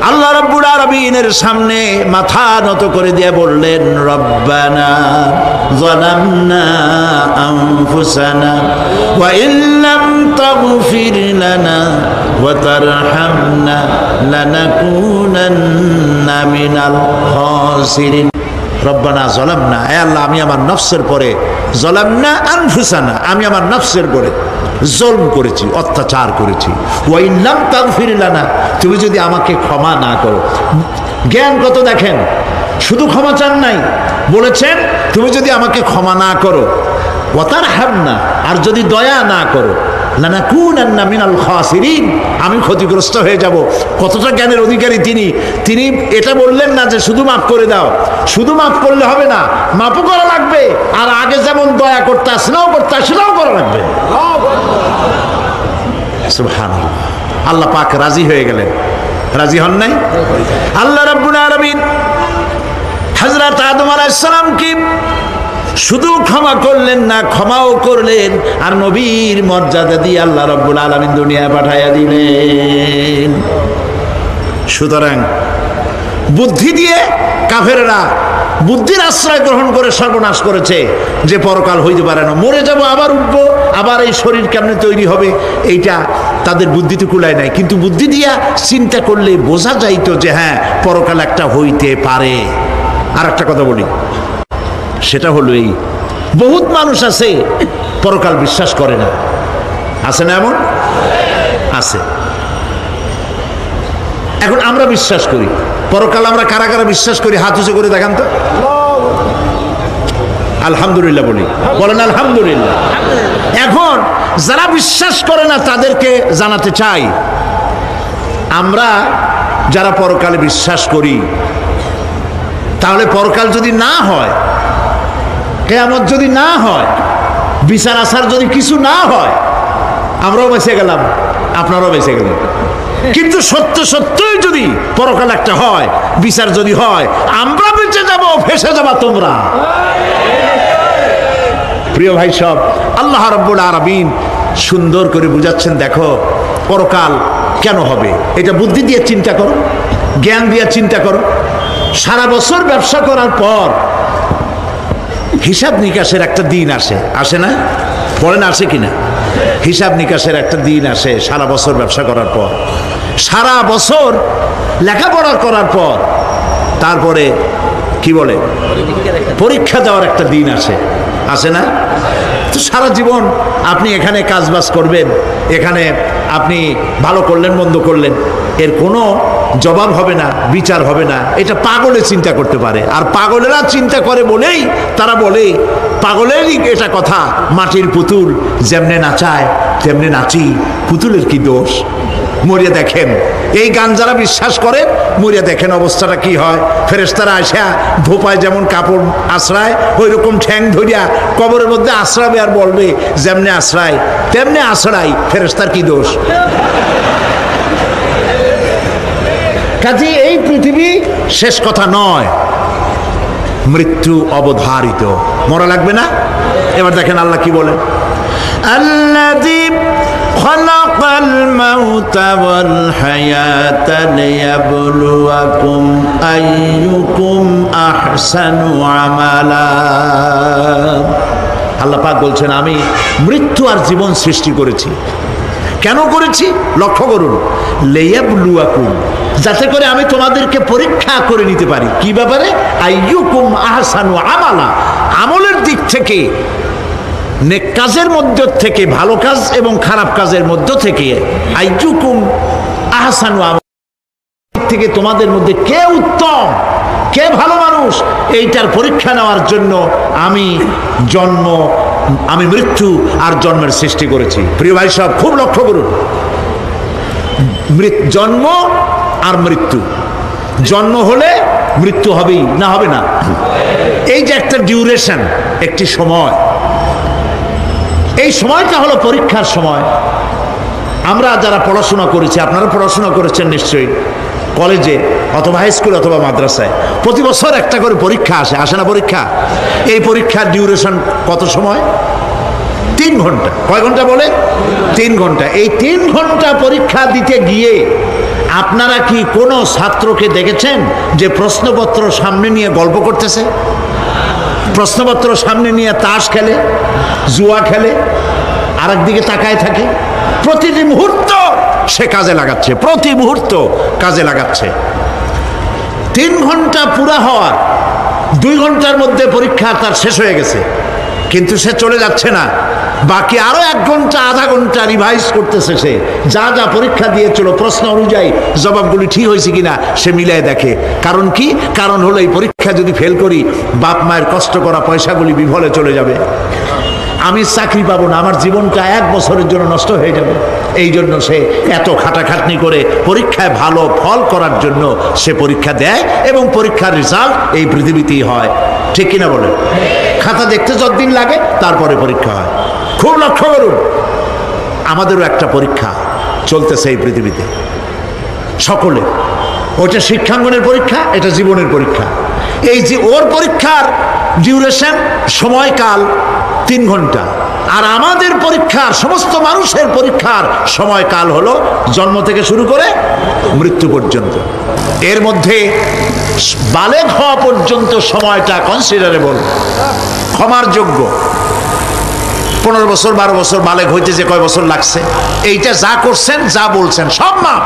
আল্লাহ রাব্বুল আলামিনের সামনে মাথা নত করে দিয়ে বললেন, রব্বানা যালামনা আনফুসানা ওয়া ইল্লাম তাগফির লানা ওয়া তারহামনা লানাকুনান্না মিনাল খাসিরিন। রব্বানা যালামনা, হে আল্লাহ আমি আমার নফসের পরে, যালামনা আনফুসানা আমি আমার নফসের পরে জুলম করেছি, অত্যাচার করেছি। ওয়া ইন লাম তাগফির লানা, তুমি যদি আমাকে ক্ষমা না করো। জ্ঞান কত দেখেন, শুধু ক্ষমা চান নাই, বলেছেন তুমি যদি আমাকে ক্ষমা না করো, ওয়া তারহামনা আর যদি দয়া না করো, লানাকুনান্না মিনাল খাসিরিন আমি ক্ষতিগ্রস্ত হয়ে যাব। কতটা জ্ঞানের অধিকারী তিনি! তিনি এটা বললেন না যে শুধু মাফ করে দাও, শুধু মাফ করলে হবে না, মাফও করা লাগবে, আর আগে যেমন দয়া করতে আসলেও করতে সেটাও করা লাগবে। সুবহানাল্লাহ, আল্লাহ পাক রাজি হয়ে গেলেন। রাজি হন নাই? আল্লাহ রাব্বুল আলামিন হযরত আদম আলাইহিস সালামকে শুধু ক্ষমা করলেন না, ক্ষমাও করলেন, আর নবীর মর্যাদা দিয়ে আল্লাহ রাব্বুল আলামিন দুনিয়ায় পাঠাইয়া দিলেন। সুতরাং বুদ্ধি দিয়ে কাফেররা বুদ্ধির আশ্রয় গ্রহণ করে সর্বনাশ করেছে, যে পরকাল হইতে পারে না, মরে যাব আবার উঠবো, আবার এই শরীর কেমনে তৈরি হবে, এইটা তাদের বুদ্ধিতে কুলায় নাই। কিন্তু বুদ্ধি দিয়া চিন্তা করলে বোঝা যাইতো যে হ্যাঁ পরকাল একটা হইতে পারে। আর একটা কথা বলি, সেটা হলো এই, বহুত মানুষ আছে পরকাল বিশ্বাস করে না, আছে না? এমন আছে। এখন আমরা বিশ্বাস করি পরকাল, আমরা কারা কারা বিশ্বাস করি হাত উঁচু করে দেখান তো। আলহামদুলিল্লাহ বলি, বলেন আলহামদুলিল্লাহ। এখন যারা বিশ্বাস করে না তাদেরকে জানাতে চাই, আমরা যারা পরকালে বিশ্বাস করি, তাহলে পরকাল যদি না হয়, কিয়ামত যদি না হয়, বিচার আচার যদি কিছু না হয়, আমরাও বেঁচে গেলাম, আপনারাও বেঁচে গেলেন। কিন্তু সত্য সত্যই যদি পরকাল একটা হয়, বিচার যদি হয়, আমরা বেঁচে যাব, ফেসে যাবা তোমরা। প্রিয় ভাই সব, আল্লাহ রাব্বুল আলামিন সুন্দর করে বুঝাচ্ছেন, দেখো পরকাল কেন হবে, এটা বুদ্ধি দিয়ে চিন্তা করো, জ্ঞান দিয়ে চিন্তা করো। সারা বছর ব্যবসা করার পর হিসাব নিকাশের একটা দিন আসে, আসে না? বলেন আসে কিনা? হিসাব নিকাশের একটা দিন আসে সারা বছর ব্যবসা করার পর, সারা বছর লেখাপড়া করার পর, তারপরে কি বলে পরীক্ষা দেওয়ার একটা দিন আসে, আসে না? তো সারা জীবন আপনি এখানে কাজবাজ করবেন, এখানে আপনি ভালো করলেন মন্দ করলেন, এর কোনো জবাব হবে না, বিচার হবে না। এটা পাগলে চিন্তা করতে পারে, আর পাগলেরা চিন্তা করে বলেই তারা বলে, পাগলেরই এটা কথা, মাটির পুতুল যেমনে নাচায় তেমনি নাচি, পুতুলের কি দোষ। মরিয়া দেখেন, এই গান যারা বিশ্বাস করে, মরিয়া দেখেন অবস্থাটা কি হয়। ফেরেশতারা আসা ধোপায় যেমন কাপড় আশ্রায়, ওই রকম ঠ্যাং ধরিয়া কবরের মধ্যে আশ্রাবে, আর বলবে যেমনে আশ্রায় তেমনি আশ্রাই, ফেরেশতার কি দোষ। কাজে এই পৃথিবী শেষ কথা নয়, মৃত্যু অবধারিত, মরা লাগবে না। এবার দেখেন আল্লাহ কি বলেন, আল্লাযী খালাকাল মাউতা ওয়াল হায়াতা লিয়াবলুয়াকুম আইয়ুকুম আহসানু আমালা। আল্লাহ পাক বলছেন আমি মৃত্যু আর জীবন সৃষ্টি করেছি। কেন করেছি লক্ষ্য করুন, লিয়াবলুয়াকুম, যাতে করে আমি তোমাদেরকে পরীক্ষা করে নিতে পারি। কি ব্যাপারে? আইয়ুকুম আহসানু আমালা, আমলের দিক থেকে, নেক কাজের মধ্য থেকে, ভালো কাজ এবং খারাপ কাজের মধ্য থেকে, আইয়ুকুম আহসানু আমালা থেকে তোমাদের মধ্যে কে উত্তম, কে ভালো মানুষ, এইটার পরীক্ষা নেওয়ার জন্য আমি মৃত্যু আর জন্মের সৃষ্টি করেছি। প্রিয় ভাই সব খুব লক্ষ্য করুন, জন্ম আর মৃত্যু, জন্ম হলে মৃত্যু হবেই, না হবে না? এই যে একটা ডিউরেশন, একটি সময়, এই সময়টা হলো পরীক্ষার সময়। আমরা যারা পড়াশোনা করেছি, আপনারা পড়াশোনা করেছেন নিশ্চয়ই, কলেজে অথবা হাই স্কুল অথবা মাদ্রাসায় প্রতি বছর একটা করে পরীক্ষা আসে না পরীক্ষা? এই পরীক্ষার ডিউরেশন কত সময়? 3 ঘন্টা। কয় ঘন্টা বলে? 3 ঘন্টা। এই 3 ঘন্টা পরীক্ষা দিতে গিয়ে আপনারা কি কোনো ছাত্রকে দেখেছেন যে প্রশ্নপত্র সামনে নিয়ে গল্প করতেছে, প্রশ্নপত্র সামনে নিয়ে তাস খেলে, জুয়া খেলে, আর একদিকে তাকায় থাকে? প্রতিটি মুহূর্ত সে কাজে লাগাচ্ছে, প্রতি মুহূর্ত কাজে লাগাচ্ছে। 3 ঘন্টা পুরা হওয়ার 2 ঘন্টার মধ্যে পরীক্ষা তার শেষ হয়ে গেছে, কিন্তু সে চলে যাচ্ছে না, বাকি আরো 1 ঘন্টা আধা ঘন্টা রিভাইজ করতেছে। সে যা যা পরীক্ষা দিয়েছিল প্রশ্ন অনুযায়ী জবাবগুলি ঠিক হয়েছে কিনা সে মিলাই দেখে। কারণ কি? কারণ হলো এই পরীক্ষা যদি ফেল করি, বাপ মায়ের কষ্ট করা পয়সাগুলি বিফলে চলে যাবে, আমি চাকরি পাবো না, আমার জীবনটা 1 বছরের জন্য নষ্ট হয়ে যাবে। এই জন্য সে এত খাটাখাটনি করে পরীক্ষায় ভালো ফল করার জন্য সে পরীক্ষা দেয়, এবং পরীক্ষার রেজাল্ট এই পৃথিবীতেই হয়। ঠিক কিনা বলেন? খাতা দেখতে যতদিন লাগে তারপরে পরীক্ষা হয়। খুব লক্ষ্য করুন, আমাদেরও একটা পরীক্ষা চলতেছে এই পৃথিবীতে, সকলে। ওটা শিক্ষাঙ্গনের পরীক্ষা, এটা জীবনের পরীক্ষা। এই যে ওর পরীক্ষার ডিউরেশন, সময়কাল 3 ঘন্টা, আর আমাদের পরীক্ষার, সমস্ত মানুষের পরীক্ষার সময়কাল হলো জন্ম থেকে শুরু করে মৃত্যু পর্যন্ত। এর মধ্যে বালেগ হওয়া পর্যন্ত সময়টা কনসিডারেবল, ক্ষমার যোগ্য। 15 বছর 12 বছর বালেগ হইতে যে কয় বছর লাগছে, এইটা যা করছেন যা বলছেন সব মাপ।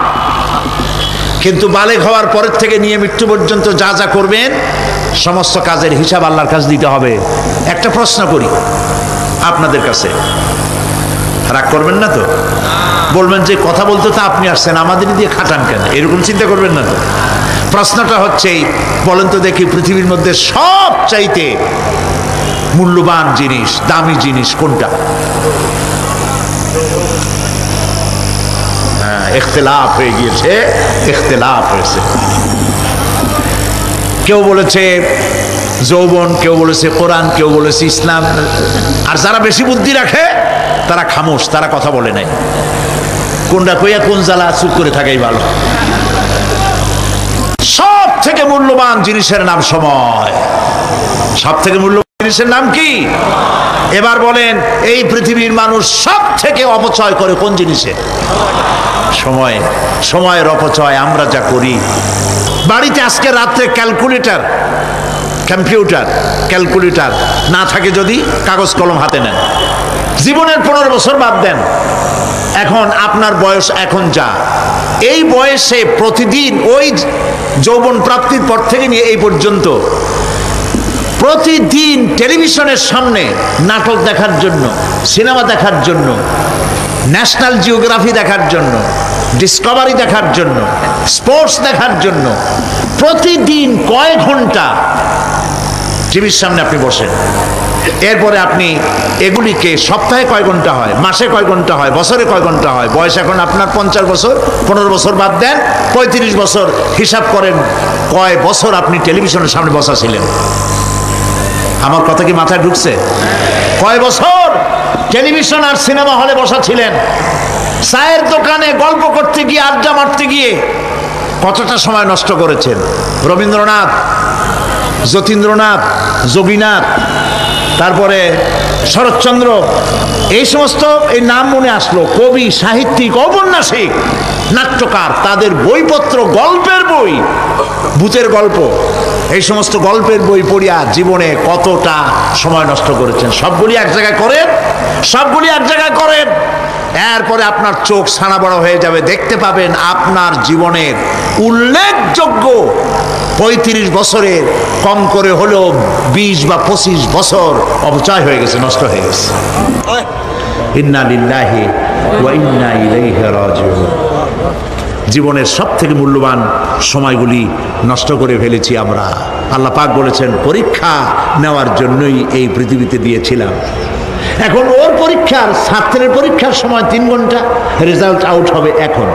কিন্তু বালেগ হওয়ার পরের থেকে নিয়ে মৃত্যু পর্যন্ত যা যা করবেন সমস্ত কাজের হিসাব আল্লাহর কাছে দিতে হবে। একটা প্রশ্ন করি আপনাদের কাছে, রাগ করবেন না তো? বলবেন যে কথা বলতে তো আপনি আসছেন, আমাদের দিয়ে খাটান কেন, এরকম চিন্তা করবেন না তো? প্রশ্নটা হচ্ছে, বলেন তো দেখি, পৃথিবীর মধ্যে সব চাইতে মূল্যবান জিনিস, দামি জিনিস কোনটা? ইখতিলাফ হয়ে গিয়েছে, ইখতিলাফ হয়েছে। কেউ বলেছে যৌবন, কেউ বলেছে কোরআন, কেউ বলেছে ইসলাম। আর যারা বেশি বুদ্ধি রাখে তারা খামোশ, তারা কথা বলে নাই। কোনটা কইয়া কোন জ্বালা চুপ করে থাকাই ভালো। সব থেকে মূল্যবান জিনিসের নাম সময়। সব থেকে মূল্যবান জিনিসের নাম কি? এবার বলেন, এই পৃথিবীর মানুষ সব থেকে অপচয় করে কোন জিনিসে? সময়। সময়ের অপচয় আমরা যা করি। বাড়িতে আজকে রাত্রে ক্যালকুলেটর, কম্পিউটার, ক্যালকুলেটর না থাকে যদি কাগজ কলম হাতে নেন। জীবনের 15 বছর বাদ দেন, এখন আপনার বয়স এখন যা, এই বয়সে প্রতিদিন ওই যৌবন প্রাপ্তির পর থেকে নিয়ে এই পর্যন্ত প্রতিদিন টেলিভিশনের সামনে নাটক দেখার জন্য, সিনেমা দেখার জন্য, ন্যাশনাল জিওগ্রাফি দেখার জন্য, ডিসকভারি দেখার জন্য, স্পোর্টস দেখার জন্য প্রতিদিন কয় ঘন্টা টিভির সামনে আপনি বসেন। এরপরে আপনি এগুলিকে সপ্তাহে কয় ঘন্টা হয়, মাসে কয় ঘন্টা হয়, বছরে কয় ঘন্টা হয়। বয়স এখন আপনার 50 বছর, 15 বছর বাদ দেন, 35 বছর হিসাব করেন কয় বছর আপনি টেলিভিশনের সামনে বসা ছিলেন। আমার কথা কি মাথায় ঢুকছে? কয় বছর টেলিভিশন আর সিনেমা হলে বসা ছিলেন? চায়ের দোকানে গল্প করতে গিয়ে, আড্ডা মারতে গিয়ে কতটা সময় নষ্ট করেছেন? রবীন্দ্রনাথ যতীন্দ্রনাথ, যোগীনাথ, তারপরে শরৎচন্দ্র, এই সমস্ত এই নাম মনে আসলো। কবি, সাহিত্যিক, ঔপন্যাসিক, নাট্যকার, তাদের বইপত্র, গল্পের বই, ভূতের গল্প, এই সমস্ত গল্পের বই পড়িয়া জীবনে কতটা সময় নষ্ট করেছেন। সবগুলি এক জায়গায় করেন, সবগুলি এক জায়গায় করেন, এরপরে আপনার চোখ ছানা বড় হয়ে যাবে। দেখতে পাবেন আপনার জীবনের উল্লেখযোগ্য 35 বছরের কম করে হলেও 20 বা 25 বছর অপচয় হয়ে গেছে, নষ্ট হয়ে গেছে। ইন্না লিল্লাহি ওয়া ইন্না ইলাইহি রাজিউন। জীবনের সব থেকে মূল্যবান সময়গুলি নষ্ট করে ফেলেছি আমরা। আল্লাহ পাক বলেছেন, পরীক্ষা নেওয়ার জন্যই এই পৃথিবীতে দিয়েছিলাম। এখন ওর পরীক্ষার, ছাত্রের পরীক্ষার সময় 3 ঘন্টা, রেজাল্ট আউট হবে এখন।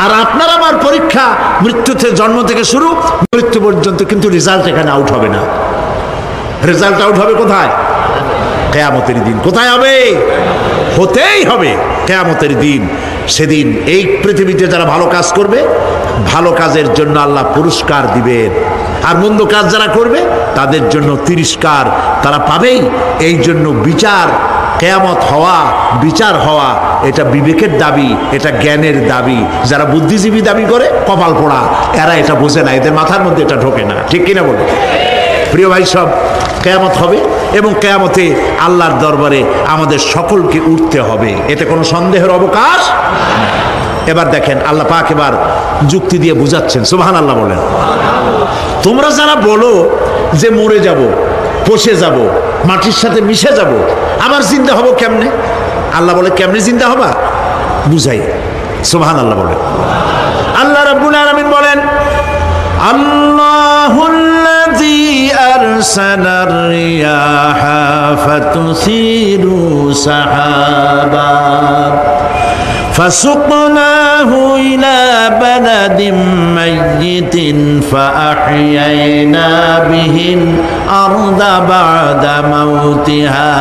আর আপনার আমার পরীক্ষা মৃত্যুতে, জন্ম থেকে শুরু মৃত্যু পর্যন্ত, কিন্তু রেজাল্ট এখানে আউট হবে না। রেজাল্ট আউট হবে কোথায়? কিয়ামতের দিন। কোথায় হবে? হতেই হবে কিয়ামতের দিন। সেদিন এই পৃথিবীতে যারা ভালো কাজ করবে, ভালো কাজের জন্য আল্লাহ পুরস্কার দিবেন, আর মন্দ কাজ যারা করবে তাদের জন্য তিরস্কার তারা পাবেই। এই জন্য বিচার, কিয়ামত হওয়া, বিচার হওয়া, এটা বিবেকের দাবি, এটা জ্ঞানের দাবি। যারা বুদ্ধিজীবী দাবি করে, কপাল পোড়া, এরা এটা বোঝে না, এদের মাথার মধ্যে এটা ঢোকে না। ঠিক কিনা বলে? প্রিয় ভাই সব, কিয়ামত হবে এবং কিয়ামতে আল্লাহর দরবারে আমাদের সকলকে উঠতে হবে, এতে কোনো সন্দেহের অবকাশ। এবার দেখেন আল্লাহ পাক এবার যুক্তি দিয়ে বুঝাচ্ছেন। সুবহানাল্লাহ বলেন। তোমরা যারা বলো যে মরে যাব, পচে যাব, মাটির সাথে মিশে যাব, আবার জিন্দা হব কেমনে? আল্লাহ বলে, কেমনে জিন্দা হবা বুঝাই। সুবহানাল্লাহ বলেন। আল্লাহ রাব্বুল আলামিন বলেন, আল্লাহুল্লাযী আরসালার রিয়াহা ফাতুসিরু সাহাবা فسقناه إلى بلد ميت فأحيينا به الأرض بعد موتها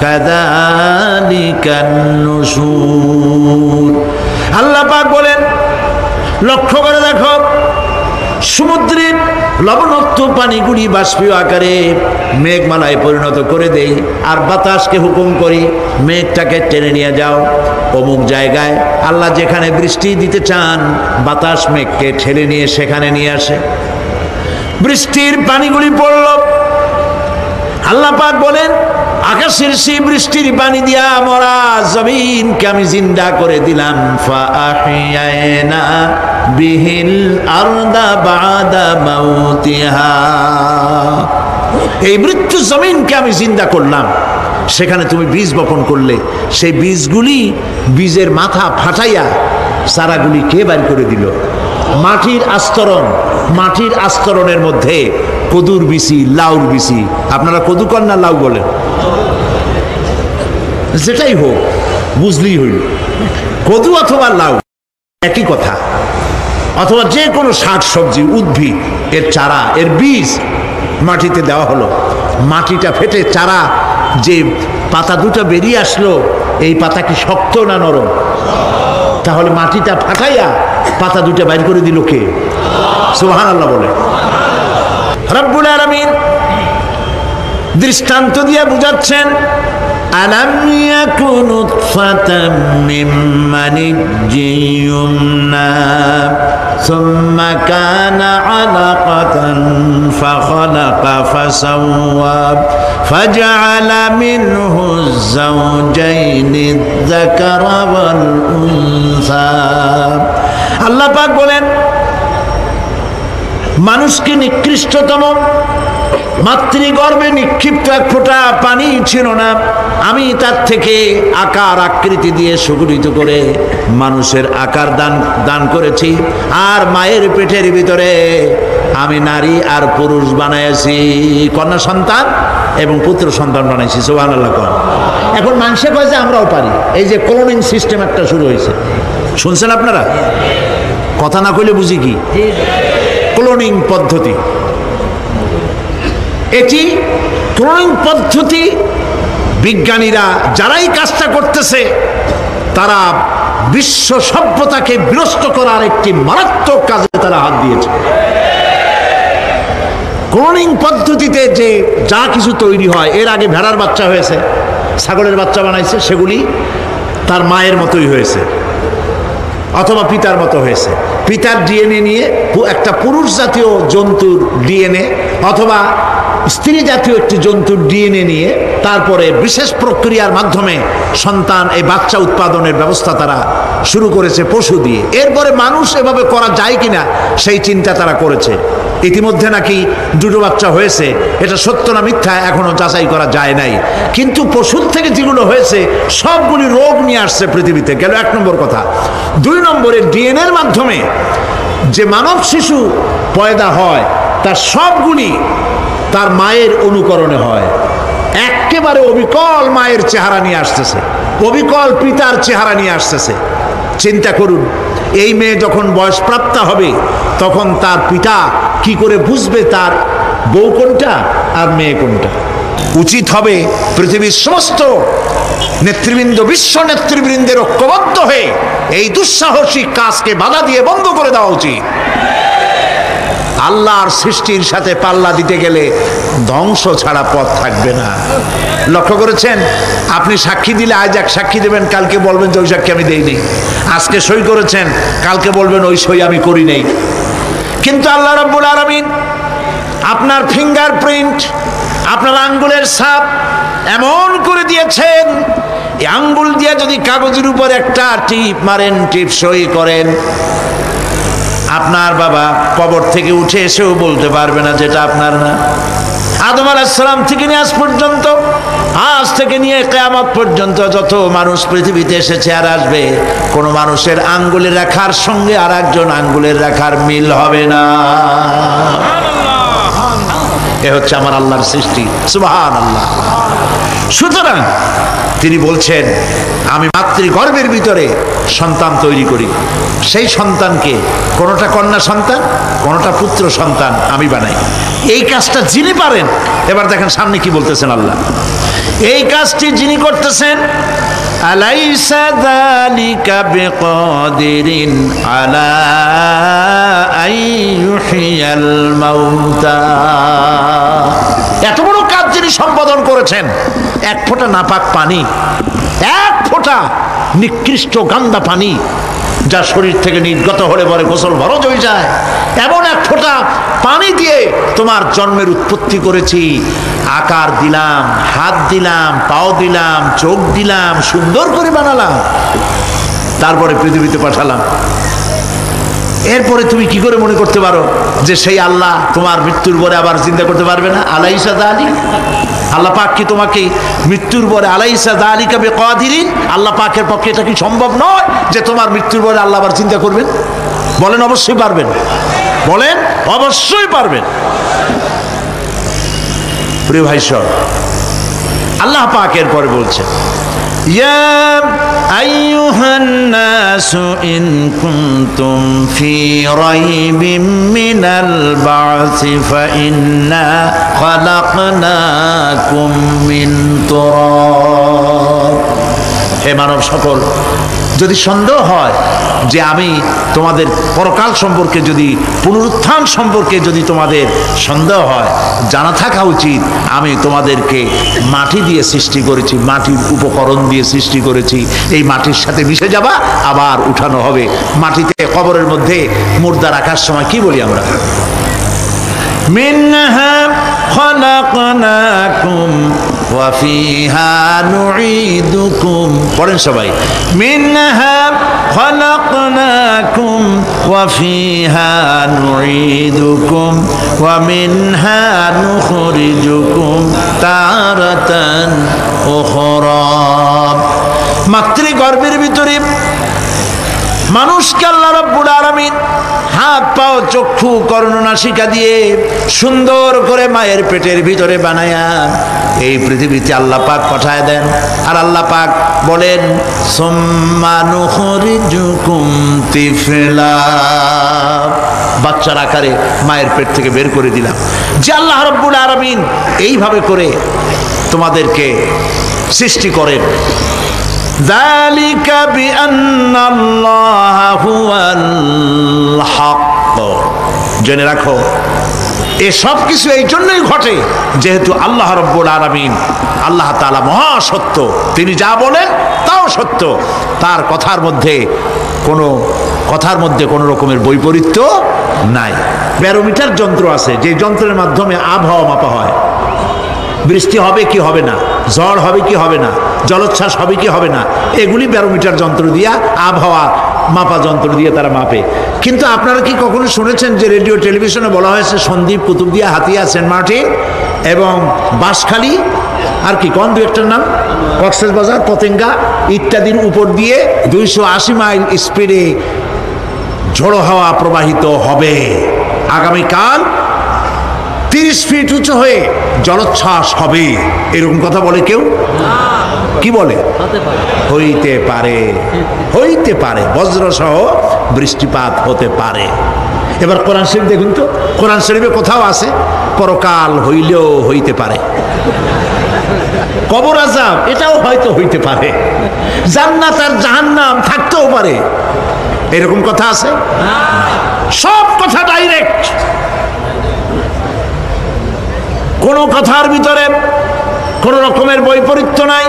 كذلك النشور। আল্লাহ পাক বলেন, লক্ষ্য করে দেখো, সমুদ্রের লবণাক্ত পানিগুলি বাষ্পীয় আকারে মেঘমালায় পরিণত করে দেই, আর বাতাসকে হুকুম করি, মেঘটাকে টেনে নিয়ে যাও অমুক জায়গায়। আল্লাহ যেখানে বৃষ্টি দিতে চান, বাতাস মেঘকে ঠেলে নিয়ে সেখানে নিয়ে আসে। বৃষ্টির পানিগুলি পড়ল। আল্লাহ পাক বলেন, আকাশের সেই বৃষ্টির পানি দিয়া মরা জমিনকে আমি জিন্দা করে দিলাম। ফাআহিয়ানা বিহিল আরদা বাদা মাউতিহা। এই মৃত্যু জমিনকে আমি জিন্দা করলাম, সেখানে তুমি বীজ বপন করলে, সেই বীজগুলি, বীজের মাথা ফাটাইয়া চারাগুলি কে বের করে দিল? মাটির আস্তরণ, মাটির আস্তরণের মধ্যে কদুর বিচি, লাউর বিচি। আপনারা কদু কর না লাউ বলেন? যেটাই হোক, বুঝলেই হইল, কদু অথবা লাউ একই কথা। অথবা যে কোনো শাক সবজি, উদ্ভিদ, এর চারা, এর বীজ মাটিতে দেওয়া হলো। মাটিটা ফেটে চারা, যে পাতা দুটো বেরিয়ে আসলো, এই পাতা কি শক্ত না নরম? তাহলে মাটিটা ফাটাইয়া পাতা দুটো বাইর করে দিল কে? সুবহানাল্লাহ বলে। রব্বুল আলামিন দৃষ্টান্ত দিয়ে বুঝাচ্ছেন, আলাম ইয়াকুন নুতফাতাম মিন মানিয়্যিন ইউমনা সুম্মা কানা আলাকাতান ফাখালাকা ফাসাওয়া ফাজআলা মিনহু যাওজাইনি যাকারা ওয়াল উনসা। আল্লাহ পাক বলেন, মানুষকে নিকৃষ্টতম মাতৃগর্ভে নিক্ষিপ্ত এক ফোঁটা পানি ছিল না, আমি তার থেকে আকার আকৃতি দিয়ে সুগঠিত করে মানুষের আকার দান করেছি, আর মায়ের পেটের ভিতরে আমি নারী আর পুরুষ বানাইছি, কন্যা সন্তান এবং পুত্র সন্তান বানাইছি। সুবহানাল্লাহ। এখন মানুষে কয় যে আমরাও পারি। এই যে ক্লোনিং সিস্টেম একটা শুরু হয়েছে, শুনছেন আপনারা? কথা না কইলে বুঝি কি? ক্লোনিং পদ্ধতি। এটি ক্লোনিং পদ্ধতি, বিজ্ঞানীরা যারাই কাজটা করতেছে, তারা বিশ্ব সভ্যতাকে বিনষ্ট করার একটি মারাত্মক কাজে তারা হাত দিয়েছে। ক্লোনিং পদ্ধতিতে যে যা কিছু তৈরি হয়, এর আগে ভেড়ার বাচ্চা হয়েছে, ছাগলের বাচ্চা বানাইছে, সেগুলি তার মায়ের মতোই হয়েছে অথবা পিতার মতো হয়েছে। পিতার ডিএনএ নিয়ে একটা পুরুষ জাতীয় জন্তুর ডিএনএ অথবা স্ত্রী জাতীয় একটি জন্তুর ডিএনএ নিয়ে তারপরে বিশেষ প্রক্রিয়ার মাধ্যমে সন্তান, এই বাচ্চা উৎপাদনের ব্যবস্থা তারা শুরু করেছে পশু দিয়ে। এরপরে মানুষ এভাবে করা যায় কিনা সেই চিন্তা তারা করেছে। ইতিমধ্যে নাকি দুটো বাচ্চা হয়েছে, এটা সত্য না মিথ্যা এখনো যাচাই করা যায় নাই। কিন্তু পশুর থেকে যেগুলো হয়েছে সবগুলি রোগ নিয়ে আসছে পৃথিবীতে, গেল 1 নম্বর কথা। 2 নম্বরে ডিএনএর মাধ্যমে যে মানব শিশু পয়দা হয় তার সবগুলি তার মায়ের অনুকরণে হয়, একেবারে অবিকল মায়ের চেহারা নিয়ে আসতেছে, অবিকল পিতার চেহারা নিয়ে আসতেছে। চিন্তা করুন, এই মেয়ে যখন বয়সপ্রাপ্তা হবে তখন তার পিতা কি করে বুঝবে তার বউ কোনটা আর মেয়ে কোনটা? উচিত হবে পৃথিবীর সমস্ত নেতৃবৃন্দ, বিশ্ব নেতৃবৃন্দের ঐক্যবদ্ধ হয়ে এই দুঃসাহসিক কাজকে বাধা দিয়ে বন্ধ করে দেওয়া উচিত। আল্লাহর সৃষ্টির সাথে পাল্লা দিতে গেলে ধ্বংস ছাড়া পথ থাকবে না। লক্ষ্য করেছেন? আপনি সাক্ষী দিলে আজ এক সাক্ষী দেবেন, কালকে বলবেন যে ওই সাক্ষী আমি দেইনি। আজকে সই করেছেন, কালকে বলবেন ওই সই আমি করি নাই। কিন্তু আল্লাহ রাব্বুল আলামিন আপনার ফিঙ্গারপ্রিন্ট, আপনার আঙ্গুলের ছাপ এমন করে দিয়েছেন, এই আঙ্গুল দিয়ে যদি কাগজের উপর একটা টিপ মারেন, টিপ সই করেন, আপনার বাবা কবর থেকে উঠে এসেও বলতে পারবে না যেটা আপনার না। আদম আলাইহিস সালাম থেকে নিয়ে আজ পর্যন্ত, আজ থেকে নিয়ে কিয়ামত পর্যন্ত যত মানুষ পৃথিবীতে এসেছে আর আসবে, কোনো মানুষের আঙ্গুলের রেখার সঙ্গে আর একজন আঙ্গুলের রেখার মিল হবে না। এ হচ্ছে আমার আল্লাহর সৃষ্টি, সুবহানাল্লাহ। সুতরাং তিনি বলছেন, আমি মাতৃগর্ভের ভিতরে সন্তান তৈরি করি, সেই সন্তানকে কোনোটা কন্যা সন্তান, কোনোটা পুত্র সন্তান আমি বানাই। এই কাজটা যিনি পারেন, এবার দেখেন সামনে কি বলতেছেন আল্লাহ, এই কাজটি যিনি করতেছেন, আলাইসা যালিকা বিকাদিরিন আলা আইয়ুহিয়াল মাউতা। এত বড় কাজ যিনি সম্পাদন করেছেন, এক ফোঁটা নাপাক পানি, এক ফোঁটা নিকৃষ্ট গান্দা পানি যা শরীর থেকে নির্গত হলে পরে গোসল ফরজ হয়ে যায়, এমন এক ফোঁটা পানি দিয়ে তোমার জন্মের উৎপত্তি করেছি, আকার দিলাম, হাত দিলাম, পাও দিলাম, চোখ দিলাম, সুন্দর করে বানালাম, তারপরে পৃথিবীতে পাঠালাম। এরপরে তুমি কি করে মনে করতে পারো যে সেই আল্লাহ তোমার মৃত্যুর পরে আবার জিন্দা করতে পারবে না? আলাইসা যালিক, আল্লাহ পাক কি তোমাকে মৃত্যুর পরে, আলাইসা যালিকা বিকাদিরিন, আল্লাহ পাকের পক্ষে এটা কি সম্ভব নয় যে তোমার মৃত্যুর পরে আল্লাহ আবার চিন্তা করবেন? বলেন অবশ্যই পারবেন, বলেন অবশ্যই পারবেন। প্রিয় ভাই সব, আল্লাহ পাক এরপরে বলছেন, ইয়া আইয়ুহান নাসু ইন কুনতুম ফি রাইবিম মিনাল বা'সি ফাইন্না খালাকনাকুম মিন তুরাব। হে মানব সকল, যদি সন্দেহ হয় যে আমি তোমাদের পরকাল সম্পর্কে, যদি পুনরুত্থান সম্পর্কে যদি তোমাদের সন্দেহ হয়, জানা থাকা উচিত আমি তোমাদেরকে মাটি দিয়ে সৃষ্টি করেছি, মাটির উপকরণ দিয়ে সৃষ্টি করেছি। এই মাটির সাথে মিশে যাবা, আবার উঠানো হবে। মাটিতে কবরের মধ্যে মুর্দা রাখার সময় কি বলি আমরা? মিনহা খালাকনাকুম ওয়া ফিহা নুঈদুকুম। পড়েন সবাই, মিনহা খালাকনাকুম ওয়া ফিহা নুঈদুকুম ওয়া মিনহা নুখরিজুকুম তারাতান উখরা। মাতৃগর্ভের ভিতরে মানুষকে আল্লাহ রাব্বুল আলামিন হাত পাও চক্ষু কর্ণনাসিকা দিয়ে সুন্দর করে মায়ের পেটের ভিতরে বানায়া এই পৃথিবীতে আল্লাহ পাক পাঠায় দেন। আর আল্লাহ পাক বলেন, সুম্মা নুখরিজুকুম তিফলা, বাচ্চার আকারে মায়ের পেট থেকে বের করে দিলাম। যে আল্লাহ রাব্বুল আলামিন এইভাবে করে তোমাদেরকে সৃষ্টি করেন। যালিকা বিআন্নাল্লাহা হুয়াল হক। জেনে রাখো এ সব কিছু এই জন্যই ঘটে যেহেতু আল্লাহ রাব্বুল আলামিন, আল্লাহ তাআলা মহাসত্য, তিনি যা বলেন তাও সত্য, তার কথার মধ্যে কোনো রকমের বৈপরীত্য নাই। ব্যারোমিটার যন্ত্র আছে, যে যন্ত্রের মাধ্যমে আবহাওয়া মাপা হয়, বৃষ্টি হবে কি হবে না, ঝড় হবে কি হবে না, জলোচ্ছ্বাস হবে কি হবে না, এগুলি ব্যারোমিটার যন্ত্র দিয়া, আবহাওয়া মাপা যন্ত্র দিয়ে তারা মাপে। কিন্তু আপনারা কি কখনো শুনেছেন যে রেডিও টেলিভিশনে বলা হয়েছে সন্দ্বীপ, কুতুবদিয়া, হাতিয়া, সেন্ট মার্টিন এবং বাঁশখালী, আর কি কোন দু একটার নাম, কক্সবাজার, পতেঙ্গা ইত্যাদির উপর দিয়ে 280 মাইল স্পিডে ঝোড়ো হাওয়া প্রবাহিত হবে, আগামীকাল 30 ফিট উঁচু হয়ে জলোচ্ছ্বাস হবে, এরকম কথা বলে কেউ? কি বলে? হইতে পারে বজ্রসহ বৃষ্টিপাত হতে পারে। এবার কোরআন শরীফ দেখুন তো, কোরআন শরীফে কোথাও আছে পরকাল হইলেও হইতে পারে, কবর আযাব এটাও হয়তো হইতে পারে, জান্নাত আর জাহান্নাম থাকতেও পারে, এরকম কথা আছে? সব কথা ডাইরেক্ট, কোন কথার ভিতরে কোন রকমের বৈপরীত্য নাই।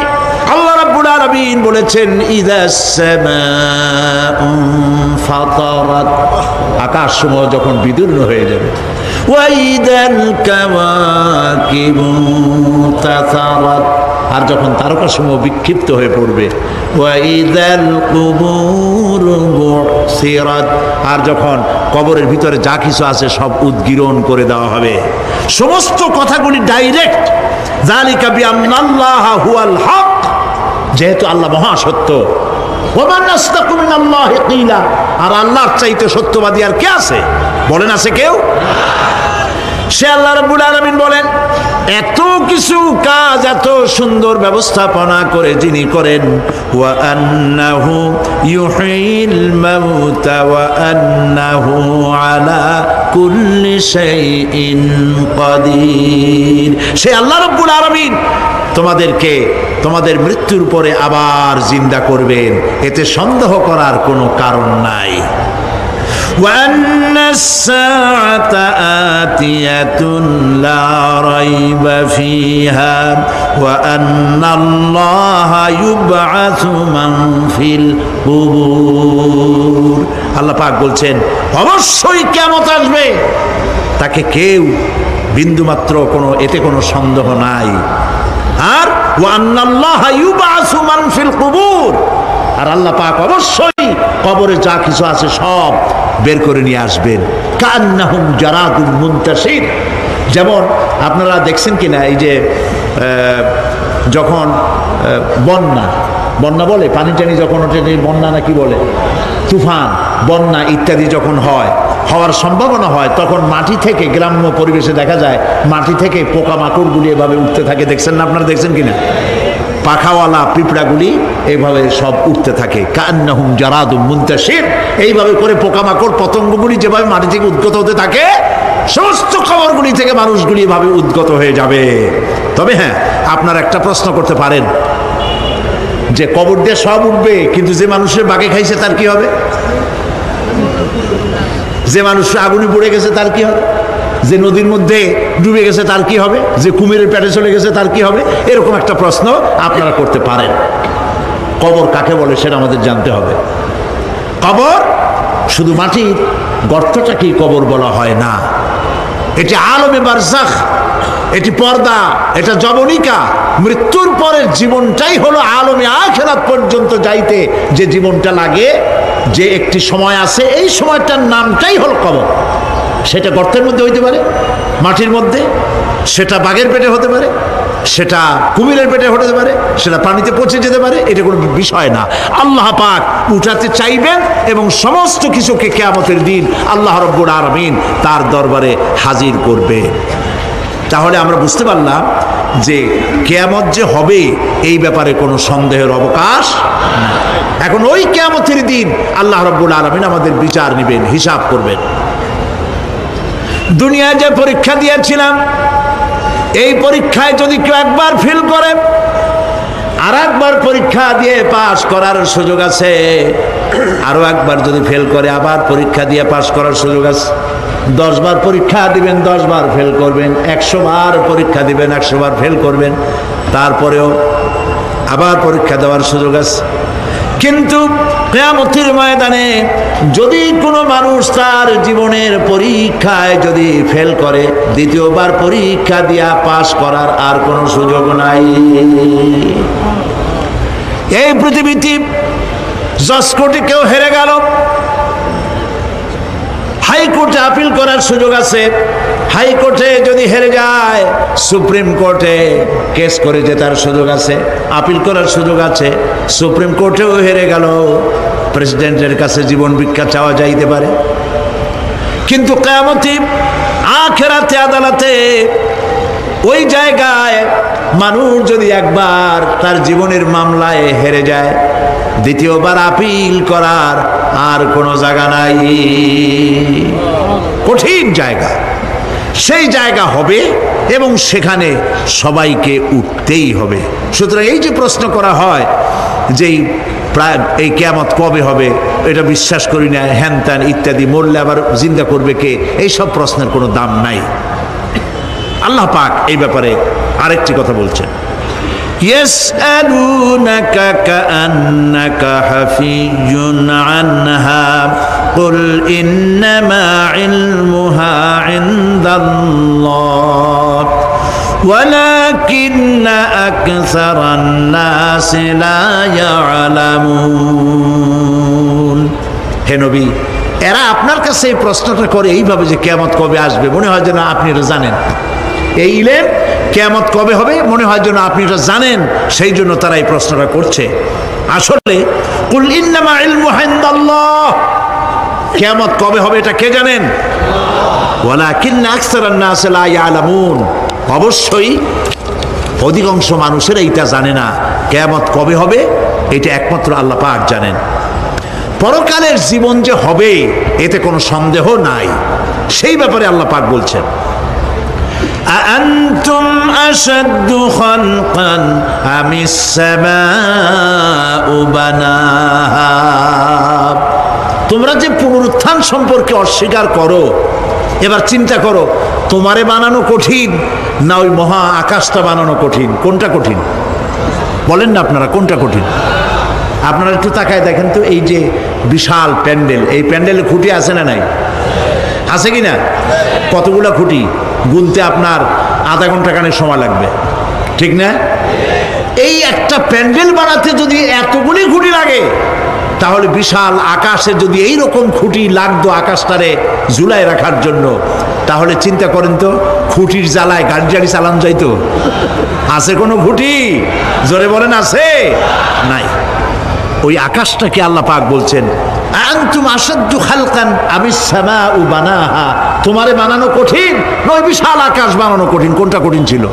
আল্লাহ রাব্বুল আলামিন বলেছেন ইযাস সামাউ ফাতারাত, আকাশসমূহ যখন বিদীর্ণ হয়ে যাবে, ওয়া ইযাল কাওয়াকিবু তাসারাত, আর যখন তারকাসমূহ বিক্ষিপ্ত হয়ে পড়বে, ওয়া ইযাল কুবুরু বুসিরাত, আর যখন কবরের ভিতরে যা কিছু আছে সব উদ্গীরণ করে দেওয়া হবে। সমস্ত কথাগুলি ডাইরেক্ট, যালিকা বিআন্নাল্লাহা হুয়াল হক, যেহেতু আল্লাহ মহাসত্য, ওয়া মান আসতাকু মিনাল্লাহি কিলা, আর আল্লাহর চাইতে সত্যবাদী আর কে আছে? বলেন আছে কেউ? সে আল্লাহ রাব্বুল আলামিন বলেন, এত কিছু কাজ, এত সুন্দর ব্যবস্থাপনা করে যিনি করেন, ওয়া আন্নাহু ইউহিল মাউতা ওয়া আন্নাহু আলা কুল্লি শাইইন কাদির, সে আল্লাহ রাব্বুল আলামিন তোমাদেরকে তোমাদের মৃত্যুর পরে আবার জিন্দা করবেন, এতে সন্দেহ করার কোনো কারণ নাই। وأن الساعة آتية لا ريب فيها وأن الله يبعث من في القبور, আল্লাহ পাক বলছেন অবশ্যই কিয়ামত আসবে, তাকে কেউ বিন্দুমাত্র এতে কোনো সন্দেহ নাই। আর وأن الله يبعث من في القبور, আর আল্লাহ পাক অবশ্যই কবরে যা কিছু আছে সব বের করে নিয়ে আসবেন। কান্নাহুম জারাদুল মুনতাশির, যেমন আপনারা দেখছেন কিনা এই যে যখন বন্যা বলে, পানি টানি যখন ওঠে, বন্যা নাকি বলে, তুফান, বন্যা ইত্যাদি যখন হওয়ার সম্ভাবনা হয়, তখন মাটি থেকে, গ্রাম্য পরিবেশে দেখা যায় মাটি থেকে পোকামাকড়গুলি এভাবে উঠতে থাকে, দেখছেন না? আপনারা দেখছেন কিনা? পাখাওয়ালা পিঁপড়াগুলি এইভাবে সব উঠতে থাকে, কান্নাহুম জারাদুম মুনতাশির, এইভাবে করে পোকামাকড় পতঙ্গগুলি যেভাবে মাটি থেকে উদ্গত হতে থাকে, সমস্ত খবরগুলি থেকে মানুষগুলি এভাবে উদ্গত হয়ে যাবে। তবে হ্যাঁ, আপনারা একটা প্রশ্ন করতে পারেন যে কবর দিয়ে সব উঠবে, কিন্তু যে মানুষের বাগে খাইছে তার কি হবে? যে মানুষ আগুনে পড়ে গেছে তার কি হবে? যে নদীর মধ্যে ডুবে গেছে তার কি হবে? যে কুমিরের পেটে চলে গেছে তার কি হবে? এরকম একটা প্রশ্ন আপনারা করতে পারেন। কবর কাকে বলে সেটা আমাদের জানতে হবে। কবর শুধু মাটির গর্তটাকেই কবর বলা হয় না, এটি আলমে বারজাখ, এটি পর্দা, এটা জবনিকা। মৃত্যুর পরের জীবনটাই হলো আলমে আখিরাত পর্যন্ত যাইতে যে জীবনটা লাগে, যে একটি সময় আছে, এই সময়টার নামটাই হলো কবর। সেটা গর্তের মধ্যে হইতে পারে, মাটির মধ্যে, সেটা বাঘের পেটে হতে পারে, সেটা কুমিরের পেটে হতে পারে, সেটা পানিতে পচে যেতে পারে, এটা কোনো বিষয় না। আল্লাহ পাক উঠাতে চাইবেন এবং সমস্ত কিছুকে কিয়ামতের দিন আল্লাহ রাব্বুল আলামিন তার দরবারে হাজির করবে। তাহলে আমরা বুঝতে পারলাম যে কিয়ামত যে হবে এই ব্যাপারে কোনো সন্দেহের অবকাশ নেই। এখন ওই কিয়ামতের দিন আল্লাহ রাব্বুল আলামিন আমাদের বিচার নেবেন, হিসাব করবেন। দুনিয়ায় যে পরীক্ষা দিয়েছিলাম, এই পরীক্ষায় যদি কেউ একবার ফেল করে, আর একবার পরীক্ষা দিয়ে পাশ করার সুযোগ আছে, আরো একবার যদি ফেল করে আবার পরীক্ষা দিয়ে পাশ করার সুযোগ আছে। 10 বার পরীক্ষা দিবেন, 10 বার ফেল করবেন, 100 বার পরীক্ষা দিবেন, 100 বার ফেল করবেন, তারপরেও আবার পরীক্ষা দেওয়ার সুযোগ আছে। কিন্তু কিয়ামতের ময়দানে যদি কোনো মানুষ তার জীবনের পরীক্ষায় যদি ফেল করে, দ্বিতীয়বার পরীক্ষা দিয়া পাশ করার আর কোনো সুযোগ নাই। এই পৃথিবীতে জজ কোর্টে কেউ হেরে গেল, হাইকোর্টে আপিল করার সুযোগ আছে। হাইকোর্টে যদি হেরে যায়, সুপ্রিম কোর্টে কেস করে জেতার সুযোগ আছে, আপিল করার সুযোগ আছে। সুপ্রিম কোর্টেও হেরে গেল, প্রেসিডেন্টের কাছে জীবন ভিক্ষা চাওয়া যাইতে পারে। কিন্তু কিয়ামতে আখিরাতে আদালতে ওই জায়গায় মানুষ যদি একবার তার জীবনের মামলায় হেরে যায়, দ্বিতীয়বার আপিল করার আর কোনো জায়গা নাই। কঠিন জায়গা, সেই জায়গা হবে এবং সেখানে সবাইকে উঠতেই হবে। সুতরাং এই যে প্রশ্ন করা হয় যে এই কিয়ামত কবে হবে, এটা বিশ্বাস করি না, হ্যান ত্যান ইত্যাদি, মরলে আবার জিন্দা করবে কে, এইসব প্রশ্নের কোনো দাম নাই। আল্লাহ পাক এই ব্যাপারে আরেকটি কথা বলছেন, ইয়াসআলুনাকা কাআন্নাকা হাফিয়্যুন আনহা কুল ইন্নামা ইলমুহা ইনদাল্লাহ ওয়ালাকিন্না আকসারান নাসি লা ইয়ালামুন। হে নবী, এরা আপনার কাছে এই প্রশ্নটা করে এইভাবে যে কিয়ামত কবে আসবে, মনে হয় যেন আপনি এটা জানেন। এই ইলম কিয়ামত কবে হবে মনে হয় যেন আপনি এটা জানেন, সেই জন্য তারা এই প্রশ্নটা করছে। আসলে কুল ইন্নামা ইলমুহা ইনদাল্লাহ, কিয়ামত কবে হবে এটা কে জানেন? ওয়ালাকিন্না আকসারান নাস লা ইয়ালামুন, অবশ্যই অধিকাংশ মানুষেরা এটা জানে না কিয়ামত কবে হবে, এটা একমাত্র আল্লাহ পাক জানেন। পরকালের জীবন যে হবে এতে কোনো সন্দেহ নাই, সেই ব্যাপারে আল্লাহ পাক বলছেন, আআনতুম আশাদ্দু খালকান আমিস সামাউ বানাহা। তোমরা যে পুনরুত্থান সম্পর্কে অস্বীকার করো, এবার চিন্তা করো, তোমারে বানানো কঠিন না ওই মহা আকাশটা বানানো কঠিন? কোনটা কঠিন বলেন না আপনারা, কোনটা কঠিন? আপনারা একটু তাকায় দেখেন তো, এই যে বিশাল প্যান্ডেল, এই প্যান্ডেলে খুঁটি আছে না নাই? আছে কি না? কতগুলা খুঁটি গুনতে আপনার আধা ঘন্টা খানেক সময় লাগবে, ঠিক না? এই একটা প্যান্ডেল বানাতে যদি এতগুলি খুঁটি লাগে, তাহলে বিশাল আকাশে যদি এই রকম খুঁটি লাগতো আকাশটারে ঝুলাই রাখার জন্য, তাহলে চিন্তা করেন তো, খুঁটির জ্বালায় গাড়ি গাড়ি চালানো যাইতো? আছে কোনো খুঁটি? জোরে বলেন, আছে? নাই। ওই আকাশটাকে আল্লাহ পাক বলছেন, আনতুম আশাদ্দু খালকান আমিস সামাউ বানাহা, তোমারে বানানো কঠিন নয় বিশাল আকাশ বানানো কঠিন? কোনটা কঠিন ছিল?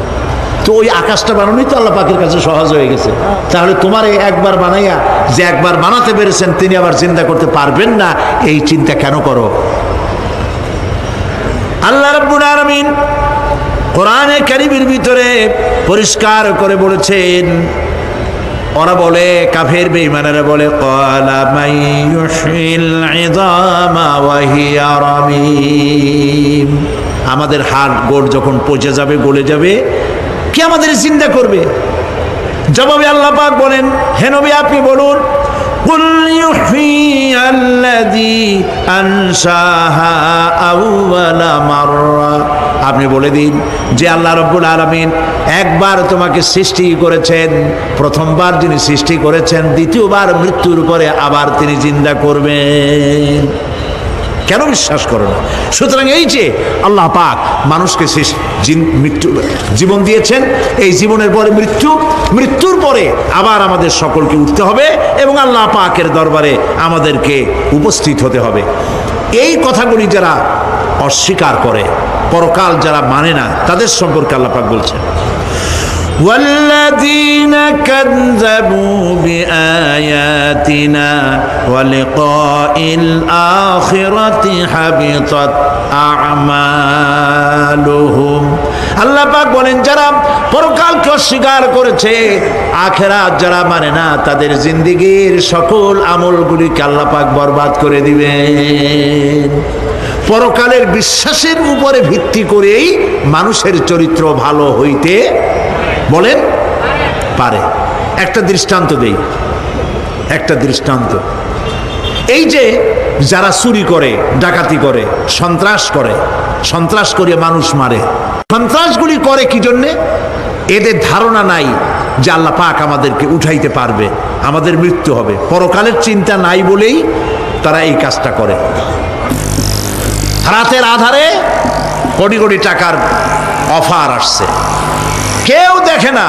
তো ওই আকাশটা বানানোই তো আল্লাহ পাকের কাছে সহজ হয়ে গেছে। তাহলে তোমারে একবার বানাইয়া যে একবার বানাতে পেরেছেন তিনি আবার চিন্তা করতে পারবেন না, এই চিন্তা কেন করো? আল্লাহ রাব্বুল আলামিন কোরআনে কারীমের ভিতরে পরিষ্কার করে বলেছেন, ওরা বলে, কাফের বেঈমানেরা বলে, ক্বালা মান ইউহয়িল ইযামা ওয়া হিয়া রামীম, আমাদের হাড় গোড় যখন পচে যাবে, গলে যাবে, কে আমাদের জিন্দা করবে? জবাবে আল্লাহ পাক বলেন, হে নবী আপনি বলুন, কুল ইউহয়িয়াল্লাযী আনশাহা আউওয়ালা মাররা, আপনি বলে দিন যে আল্লাহ রাব্বুল আলামিন একবার তোমাকে সৃষ্টি করেছেন, প্রথমবার যিনি সৃষ্টি করেছেন, দ্বিতীয়বার মৃত্যুর পরে আবার তিনি জিন্দা করবেন। কেন বিশ্বাস করো না? সুতরাং এই যে আল্লাহ পাক মানুষকে জীবন দিয়েছেন, এই জীবনের পরে মৃত্যু, মৃত্যুর পরে আবার আমাদের সকলকে উঠতে হবে এবং আল্লাহ পাকের দরবারে আমাদেরকে উপস্থিত হতে হবে। এই কথাগুলি যারা অস্বীকার করে, পরকাল যারা মানে না, তাদের সম্পর্কে আল্লাহ পাক বলছেন, والذين كذبوا بآياتنا ولقاء الآخرة حبطت أعمالهم আল্লাহ পাক বলেন যারা পরকালকে অস্বীকার করেছে, আখিরাত যারা মানে না, তাদের জিন্দেগীর সকল আমলগুলিকে আল্লাহ পাক বরবাদ করে দিবেন। পরকালের বিশ্বাসের উপরে ভিত্তি করেই মানুষের চরিত্র ভালো হইতে বলেন পারে। একটা দৃষ্টান্ত দেই, একটা দৃষ্টান্ত। এই যে যারা চুরি করে, ডাকাতি করে, সন্ত্রাস করে মানুষ মারে, সন্ত্রাসগুলি করে কি জন্যে? এদের ধারণা নাই যে আল্লাহ পাক আমাদেরকে উঠাইতে পারবে, আমাদের মৃত্যু হবে। পরকালের চিন্তা নাই বলেই তারা এই কাজটা করে। রাতের আধারে কোটি কোটি টাকার অফার আসছে, কেউ দেখে না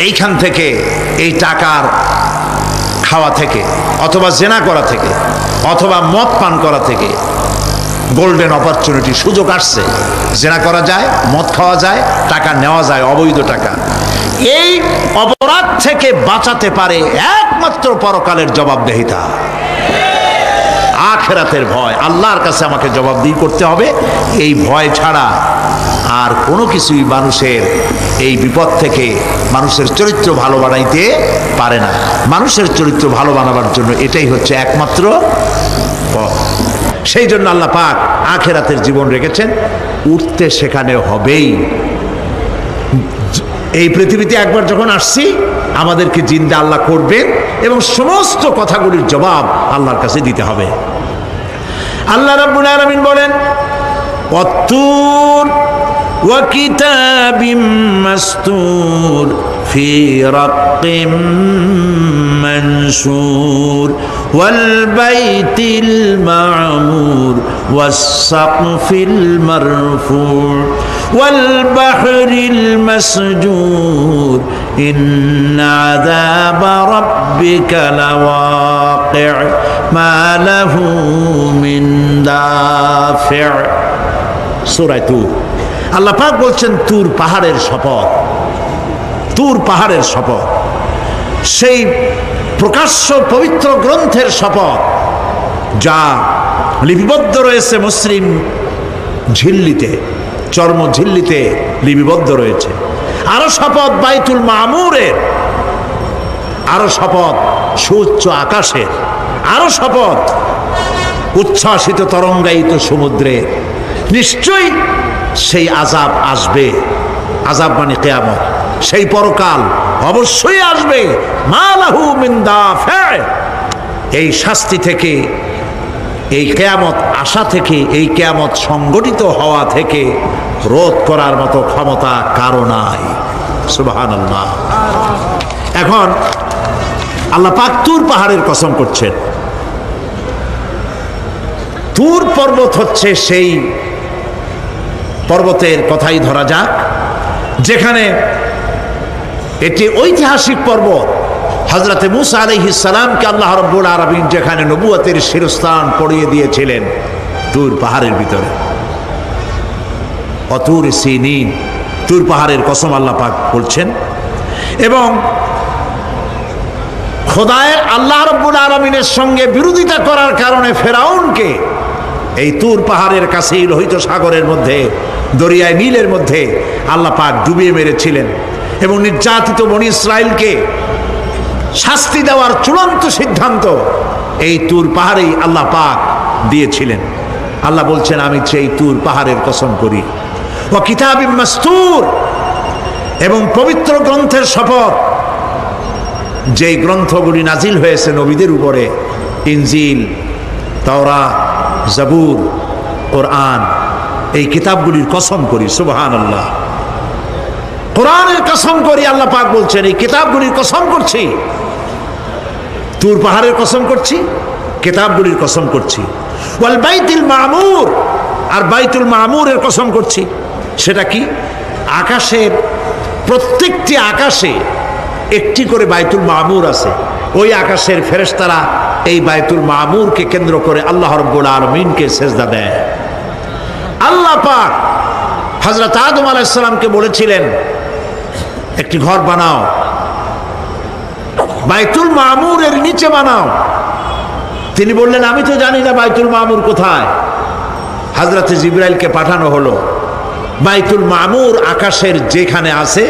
এইখান থেকে, এই টাকার খাওয়া থেকে, অথবা জেনা করা থেকে, অথবা মদ পান করা থেকে গোল্ডেন অপরচুনিটি, সুযোগ আসছে, জেনা করা যায়, মদ খাওয়া যায়, টাকা নেওয়া যায়, অবৈধ টাকা। এই অপরাধ থেকে বাঁচাতে পারে একমাত্র পরকালের জবাবদিহিতা, আখিরাতের ভয়। আল্লাহর কাছে আমাকে জবাবদিহি করতে হবে, এই ভয় ছাড়া আর কোনো কিছুই মানুষের এই বিপদ থেকে মানুষের চরিত্র ভালো বানাইতে পারে না। মানুষের চরিত্র ভালো বানাবার জন্য এটাই হচ্ছে একমাত্র পথ। সেই জন্য আল্লাহ পাক আখিরাতের জীবন রেখেছেন, উঠতে সেখানে হবেই। এই পৃথিবীতে একবার যখন আসছি, আমাদেরকে জিন্দা আল্লাহ করবেন এবং সমস্ত কথাগুলির জবাব আল্লাহর কাছে দিতে হবে। আল্লাহ রাব্বুল আলামিন বলেন, ওয়াত্তুর ওয়া কিতাবিম মাসতুর ফি রাক্কিম মানশুর ওয়াল বাইতিল মা'মুর ওয়াস সাকফিল মারফু' ওয়াল বাহরিল মাসজুর ইন্না আযাবা রাব্বিকা লাওয়াকি' মা লাহু মিন দাফি'। সূরা তুর। আল্লাহ পাক বলছেন তুর পাহাড়ের শপথ, তুর পাহাড়ের শপথ, সেই প্রকাশ্য পবিত্র গ্রন্থের শপথ যা লিপিবদ্ধ রয়েছে মসৃণ ঝিল্লিতে, চর্ম ঝিল্লিতে লিপিবদ্ধ রয়েছে। আরো শপথ বাইতুল মামুরের, আরো শপথ সুউচ্চ আকাশের, আরো শপথ উচ্ছ্বাসিত তরঙ্গায়িত সমুদ্রে। নিশ্চয়ই সেই আযাব আসবে, আযাব মানে কিয়ামত, সেই পরকাল অবশ্যই আসবে। মা লাহু মিন দাফি', এই শাস্তি থেকে, এই কিয়ামত আসা থেকে, এই কিয়ামত সংগঠিত হওয়া থেকে রোধ করার মতো ক্ষমতা কারো নাই। সুবহানাল্লাহ। এখন আল্লাহ পাক তুর পাহাড়ের কসম করছেন। তুর পর্বত হচ্ছে সেই পর্বতের কথাই ধরা যাক, যেখানে এটি ঐতিহাসিক পর্বত। হযরতে মূসা আলাইহিস সালামকে আল্লাহ রাব্বুল আলামিন যেখানে নবুয়তের শিরস্থান পড়িয়ে দিয়েছিলেন, তুর পাহাড়ের ভিতরে। অতুর সিনিন, তুর পাহাড়ের কসম আল্লাহ পাক বলছেন। এবং খোদায়ের আল্লাহ রাব্বুল আলামিনের সঙ্গে বিরোধিতা করার কারণে ফেরাউনকে এই তুর পাহাড়ের কাছেই লোহিত সাগরের মধ্যে, দরিয়ায় নীলের মধ্যে আল্লাহ পাক ডুবিয়ে মেরেছিলেন এবং নির্যাতিত বনি ইসরাইলকে শাস্তি দেওয়ার চূড়ান্ত সিদ্ধান্ত এই তুর পাহাড়েই আল্লাহ পাক দিয়েছিলেন। আল্লাহ বলছেন, আমি সেই তুর পাহাড়ের কসম করি। ওয়া কিতাবিম মাসতুর, এবং পবিত্র গ্রন্থের শপথ, যেই গ্রন্থগুলি নাজিল হয়েছে নবীদের উপরে, ইনজিল, তাওরাত, জাবুর, কোরআন, এই কিতাবগুলির কসম করি। সুবহানাল্লাহ। কোরআনের কসম করি, আল্লাহ পাক বলছেন এই কিতাবগুলির কসম করছি। তুর পাহাড়ের কসম করছি, কিতাবগুলির কসম করছি। ওয়াল বাইতুল মামুর, আর বাইতুল মামুরের কসম করছি। সেটা কি? আকাশের প্রত্যেকটি আকাশে একটি করে বাইতুল মামুর আছে। ওই আকাশের ফেরেশতারা এই বাইতুল মামুরকে কেন্দ্র করে আল্লাহ রাব্বুল আলামিনকে সেজদা দেয়। আল্লাহ পাক হযরত আদম আলাইহিস সালামকে বলেছিলেন, একটি ঘর বানাও, বাইতুল মামুরের নিচে বানাও। তিনি বললেন, আমি তো জানি না বাইতুল মামুর কোথায়। হযরত জিবরাইলকে পাঠানো হলো, বাইতুল মামুর আকাশের যেখানে আছে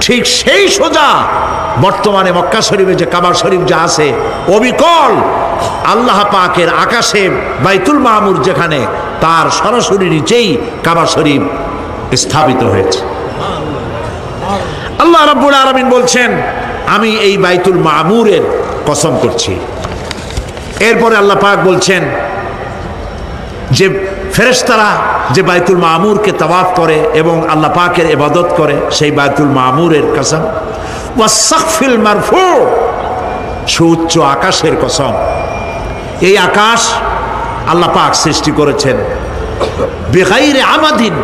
ঠিক সেই সোজা বর্তমানে মক্কা শরীফে যে কাবা শরীফ যা আছে অবিকল আল্লাহ পাকের আকাশে বাইতুল মামুর যেখানে তার সরাসরি নিচেই কাবা শরীফ স্থাপিত হয়েছে। আল্লাহ রাব্বুল আলামিন বলছেন আমি এই বাইতুল মামুরের কসম করছি। এরপরে আল্লাহ পাক বলছেন যে ফেরেশতারা যে বাইতুল মামুরকে তাওয়াফ করে এবং আল্লাহ পাকের ইবাদত করে সেই বাইতুল মামুরের কসম, ওয়াস-সাকফিল মারফু, সুউচ্চ আকাশের কসম। এই আকাশ আল্লাহ পাক সৃষ্টি করেছেন বিগাইরে আমাদিন,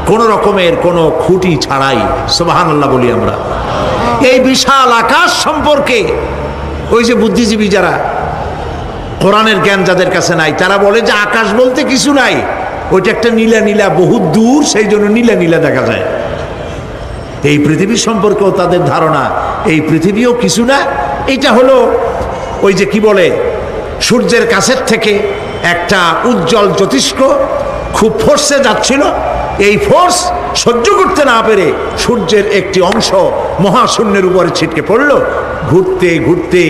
কোন রকমের কোনো খুঁটি ছাড়াই। সুবহানাল্লাহ বলি আমরা। এই বিশাল আকাশ সম্পর্কে ওই যে বুদ্ধিজীবী যারা, কোরআনের জ্ঞান যাদের কাছে নাই, তারা বলে যে আকাশ বলতে কিছু নাই, ওইটা একটা নীলা নীলা বহুত দূর, সেই জন্য নীলা নীলা দেখা যায়। এই পৃথিবী সম্পর্কেও তাদের ধারণা এই পৃথিবীও কিছু না, এটা হলো ওই যে কি বলে সূর্যের কাছের থেকে একটা উজ্জ্বল জ্যোতিষ্ক খুব ফোর্সে যাচ্ছিল, এই ফোর্স সহ্য করতে না পেরে সূর্যের একটি অংশ মহাশূন্যের উপরে ছিটকে পড়ল, ঘুরতে ঘুরতে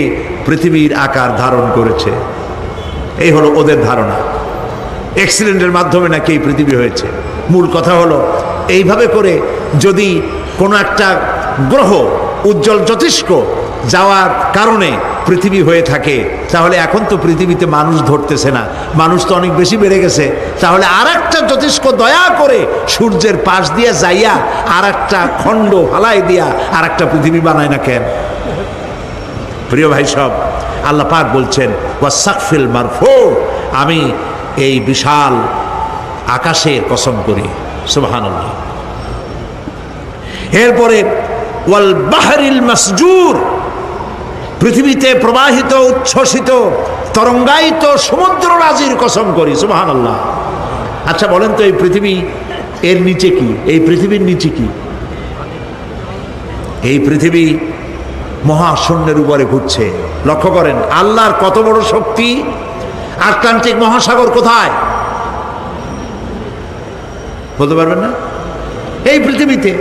পৃথিবীর আকার ধারণ করেছে। এই হলো ওদের ধারণা। অ্যাক্সিডেন্টের মাধ্যমে নাকি এই পৃথিবী হয়েছে। মূল কথা হলো এইভাবে করে যদি কোনো একটা গ্রহ উজ্জ্বল জ্যোতিষ্ক যাওয়ার কারণে পৃথিবী হয়ে থাকে, তাহলে এখন তো পৃথিবীতে মানুষ ধরতেছে না, মানুষ তো অনেক বেশি বেড়ে গেছে, তাহলে আর একটা জ্যোতিষ্ক দয়া করে সূর্যের পাশ দিয়ে যাইয়া আর একটা খণ্ড ফালাই দিয়া আর একটা পৃথিবী বানায় না কেন? প্রিয় ভাই সব, আল্লাহ পাক বলছেন ওয়াস-সাকফিল মারফু, আমি এই বিশাল আকাশের কসম করি। সুবহানাল্লাহ। এরপরে ওয়াল বাহরিল মাসজুর, পৃথিবীতে প্রবাহিত উচ্ছ্বসিত তরঙ্গায়িত সমুদ্র রাজির কসম করি। সুবহানাল্লাহ। আচ্ছা বলেন তো এই পৃথিবী এর নিচে কি? এই পৃথিবীর নিচে কি? এই পৃথিবী মহাশূন্যের উপরে ঘুরছে। লক্ষ্য করেন আল্লাহর কত বড় শক্তি। আটলান্টিক মহাসাগর কোথায় বলতে পারবেন না? এই পৃথিবীতে।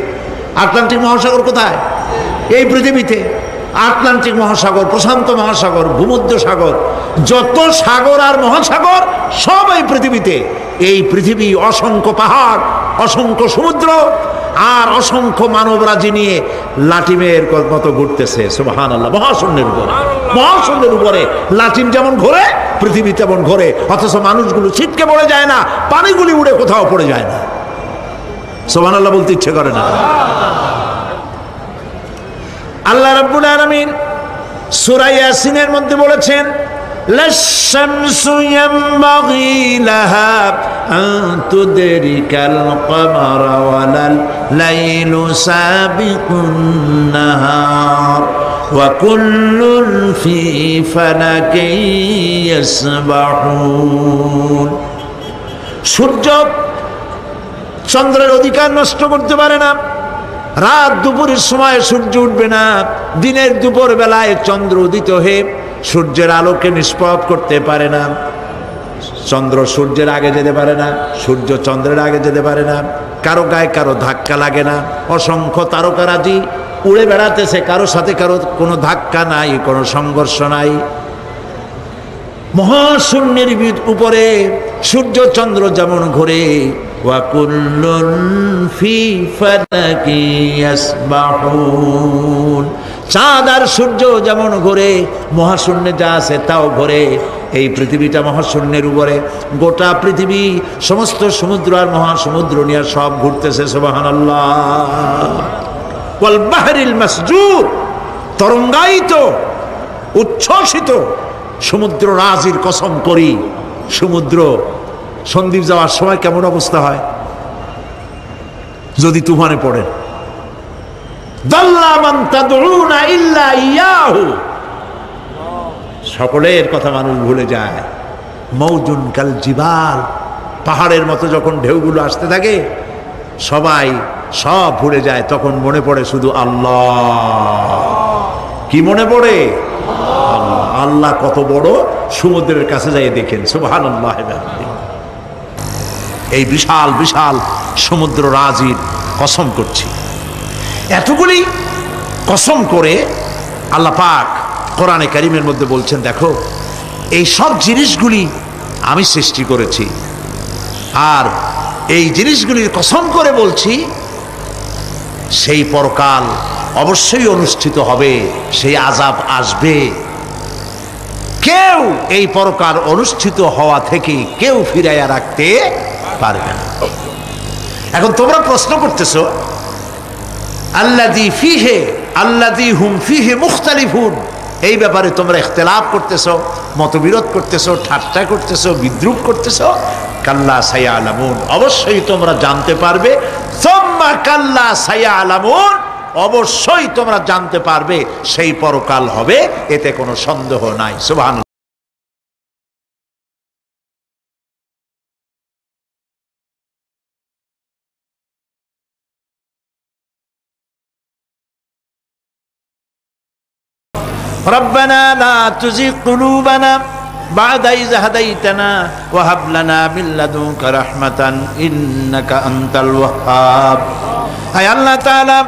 আটলান্টিক মহাসাগর কোথায়? এই পৃথিবীতে। আটলান্টিক মহাসাগর, প্রশান্ত মহাসাগর, ভূমধ্য সাগর, যত সাগর আর মহাসাগর সব এই পৃথিবীতে। এই পৃথিবী অসংখ্য পাহাড়, অসংখ্য সমুদ্র আর অসংখ্য মানবরাজি নিয়ে লাটিমের মতো ঘুরতেছে। সুবহানাল্লাহ। মহাশূন্যের উপরে, মহাশূন্যের উপরে লাটিম যেমন ঘোরে পৃথিবী তেমন ঘোরে, অথচ মানুষগুলো ছিটকে পড়ে যায় না, পানিগুলি উড়ে কোথাও পড়ে যায় না। সুবহানাল্লাহ বলতে ইচ্ছে করে না। আল্লাহ রাব্বুল আলামিন সূরা ইয়াসিনের মধ্যে বলেছেন লাশ-শামসু ইয়ানবাগি লাহা আন তুদরিকাল কমারা ওয়ালাল লাইলু সাবিকুন নাহার ওয়া কুল্লুন ফি ফালাকিন ইয়াসবাহুন। সূর্য চন্দ্রের অধিকার নষ্ট করতে পারে না। রাত দুপুরের সময় সূর্য উঠবে না, দিনের দুপুর বেলায় চন্দ্র উদিত হয়ে সূর্যের আলোকে নিষ্প্রভ করতে পারে না। চন্দ্র সূর্যের আগে যেতে পারে না, সূর্য চন্দ্রের আগে যেতে পারে না। কারো গায়ে কারো ধাক্কা লাগে না। অসংখ্য তারকারাজি উড়ে বেড়াতেছে, কারো সাথে কারো কোনো ধাক্কা নাই, কোনো সংঘর্ষ নাই। মহাশূন্যের উপরে সূর্য চন্দ্র যেমন ঘোরে, ওয়া কুল্লুন ফি ফালাকি ইয়াসবাহুন, চাঁদ আর সূর্য যেমন ঘোরে, মহাশূন্যে যা আছে তাও ঘোরে। এই পৃথিবীটা মহাশূন্যের উপরে, গোটা পৃথিবী সমস্ত সমুদ্র আর মহাসমুদ্র নিয়ে সব ঘুরতেছে। সুবহানাল্লাহ। ওয়াল বাহরিল মাসজুর, তরঙ্গায়িত উচ্ছ্বসিত সমুদ্র রাজির কসম করি। সমুদ্র সন্দ্বীপ যাওয়ার সময় কেমন অবস্থা হয় যদি তুফানে পড়েন? দাল্লা মান তাদউনা ইল্লা ইয়াহু, সকলের কথা মানুষ ভুলে যায়। মৌজুন কাল জিবাল, পাহাড়ের মতো যখন ঢেউগুলো আসতে থাকে সবাই সব ভুলে যায়, তখন মনে পড়ে শুধু আল্লাহ। কি মনে পড়ে? আল্লাহ। আল্লাহ কত বড়, সমুদ্রের কাছে যাই দেখেন। সুবহানাল্লাহ। এই বিশাল বিশাল সমুদ্র রাজির কসম করছি। এতগুলি কসম করে আল্লাহ পাক কোরআনে কারীমের মধ্যে বলছেন, দেখো এই সব জিনিসগুলি আমি সৃষ্টি করেছি, আর এই জিনিসগুলির কসম করে বলছি সেই পরকাল অবশ্যই অনুষ্ঠিত হবে, সেই আযাব আসবে, কেউ এই পরকাল অনুষ্ঠিত হওয়া থেকে কেউ ফিরাইয়া রাখতে পারবে না। এখন তোমরা প্রশ্ন করতেছো আল্লাযী হুম ফীহি মুখতালিফুন, এই ব্যাপারে তোমরা ইখতিলাফ করতেছো, মতবিরোধ করতেছো, ঠাট্টা করতেছো, বিদ্রূপ করতেছো। কাল্লা সায়ালামুন, অবশ্যই তোমরা জানতে পারবে। সুম্মা কাল্লা সায়ালামুন, অবশ্যই তোমরা জানতে পারবে সেই পরকাল হবে, এতে কোনো সন্দেহ নাই। সুবহানাল্লাহ। ربنا لا تزغ قلوبنا بعد إذ هديتنا وهب لنا من لدنك رحمة إنك أنت الوهاب। হায় আল্লাহ তাআলা,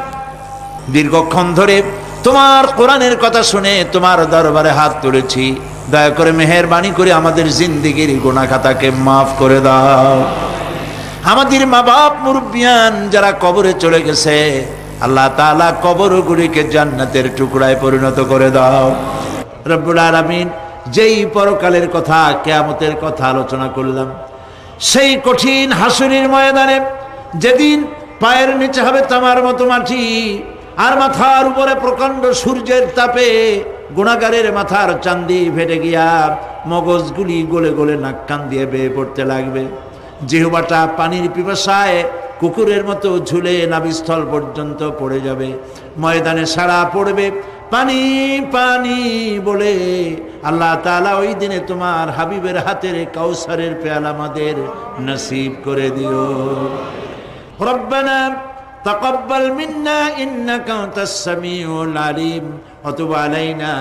দীর্ঘক্ষণ ধরে তোমার কোরআনের কথা শুনে তোমার দরবারে হাত তুলেছি, দয়া করে মেহেরবানি করে আমাদের জিন্দেগির গুনাহ খাতাকে মাফ করে দাও। আমাদের মা বাপ মুরব্বিয়ান যারা কবরে চলে গেছে, আল্লাহ তাআলা কবরগুলিকে জান্নাতের টুকরায় পরিণত করে দাও। রব্বুল আলামিন, যেই পরকালের কথা, কিয়ামতের কথা আলোচনা করলাম, সেই কঠিন হাসরের ময়দানে যেদিন পায়ের নিচে হবে তামার মতো মাটি, আর মাথার উপরে প্রকাণ্ড সূর্যের তাপে গুনাহগারের মাথার চান্দি ফেটে গিয়া মগজগুলি গলে গলে নাক কান দিয়ে বেয়ে পড়তে লাগবে, জিহ্বাটা পানির পিপাসায় কুকুরের মতো ঝুলে নাভিস্থল পর্যন্ত পড়ে যাবে, ময়দানে সারা পড়বে পানি পানি বলে। আল্লাহ তাআলা ওই দিনে তোমার হাবিবের হাতের কাউসারের পেয়ালা আমাদের নসিব করে দিও। রব্বানা তাকাব্বাল মিন্না ইন্নাকা আনতাস সামিউল আলিম ওয়া তুব আলাইনা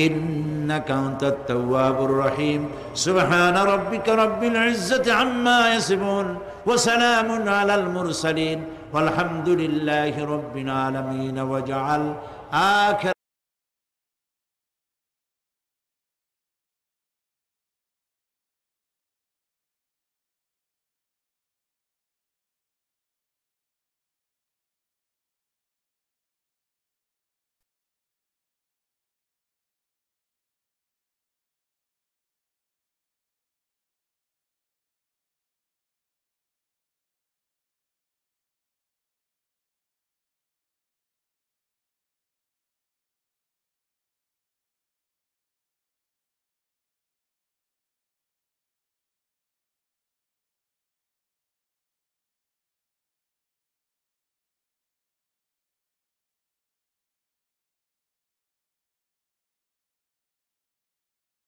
ইন্নাকা আনতাত তাওয়াবুর রহিম। সুবহানা রাব্বিকা রাব্বিল ইজ্জাতি আম্মা ইয়াসিফুন ওয়া সালামুন আলাল মুরসালিন ওয়ালহামদুলিল্লাহি রাব্বিল আলামিন ওয়া জাআল আখির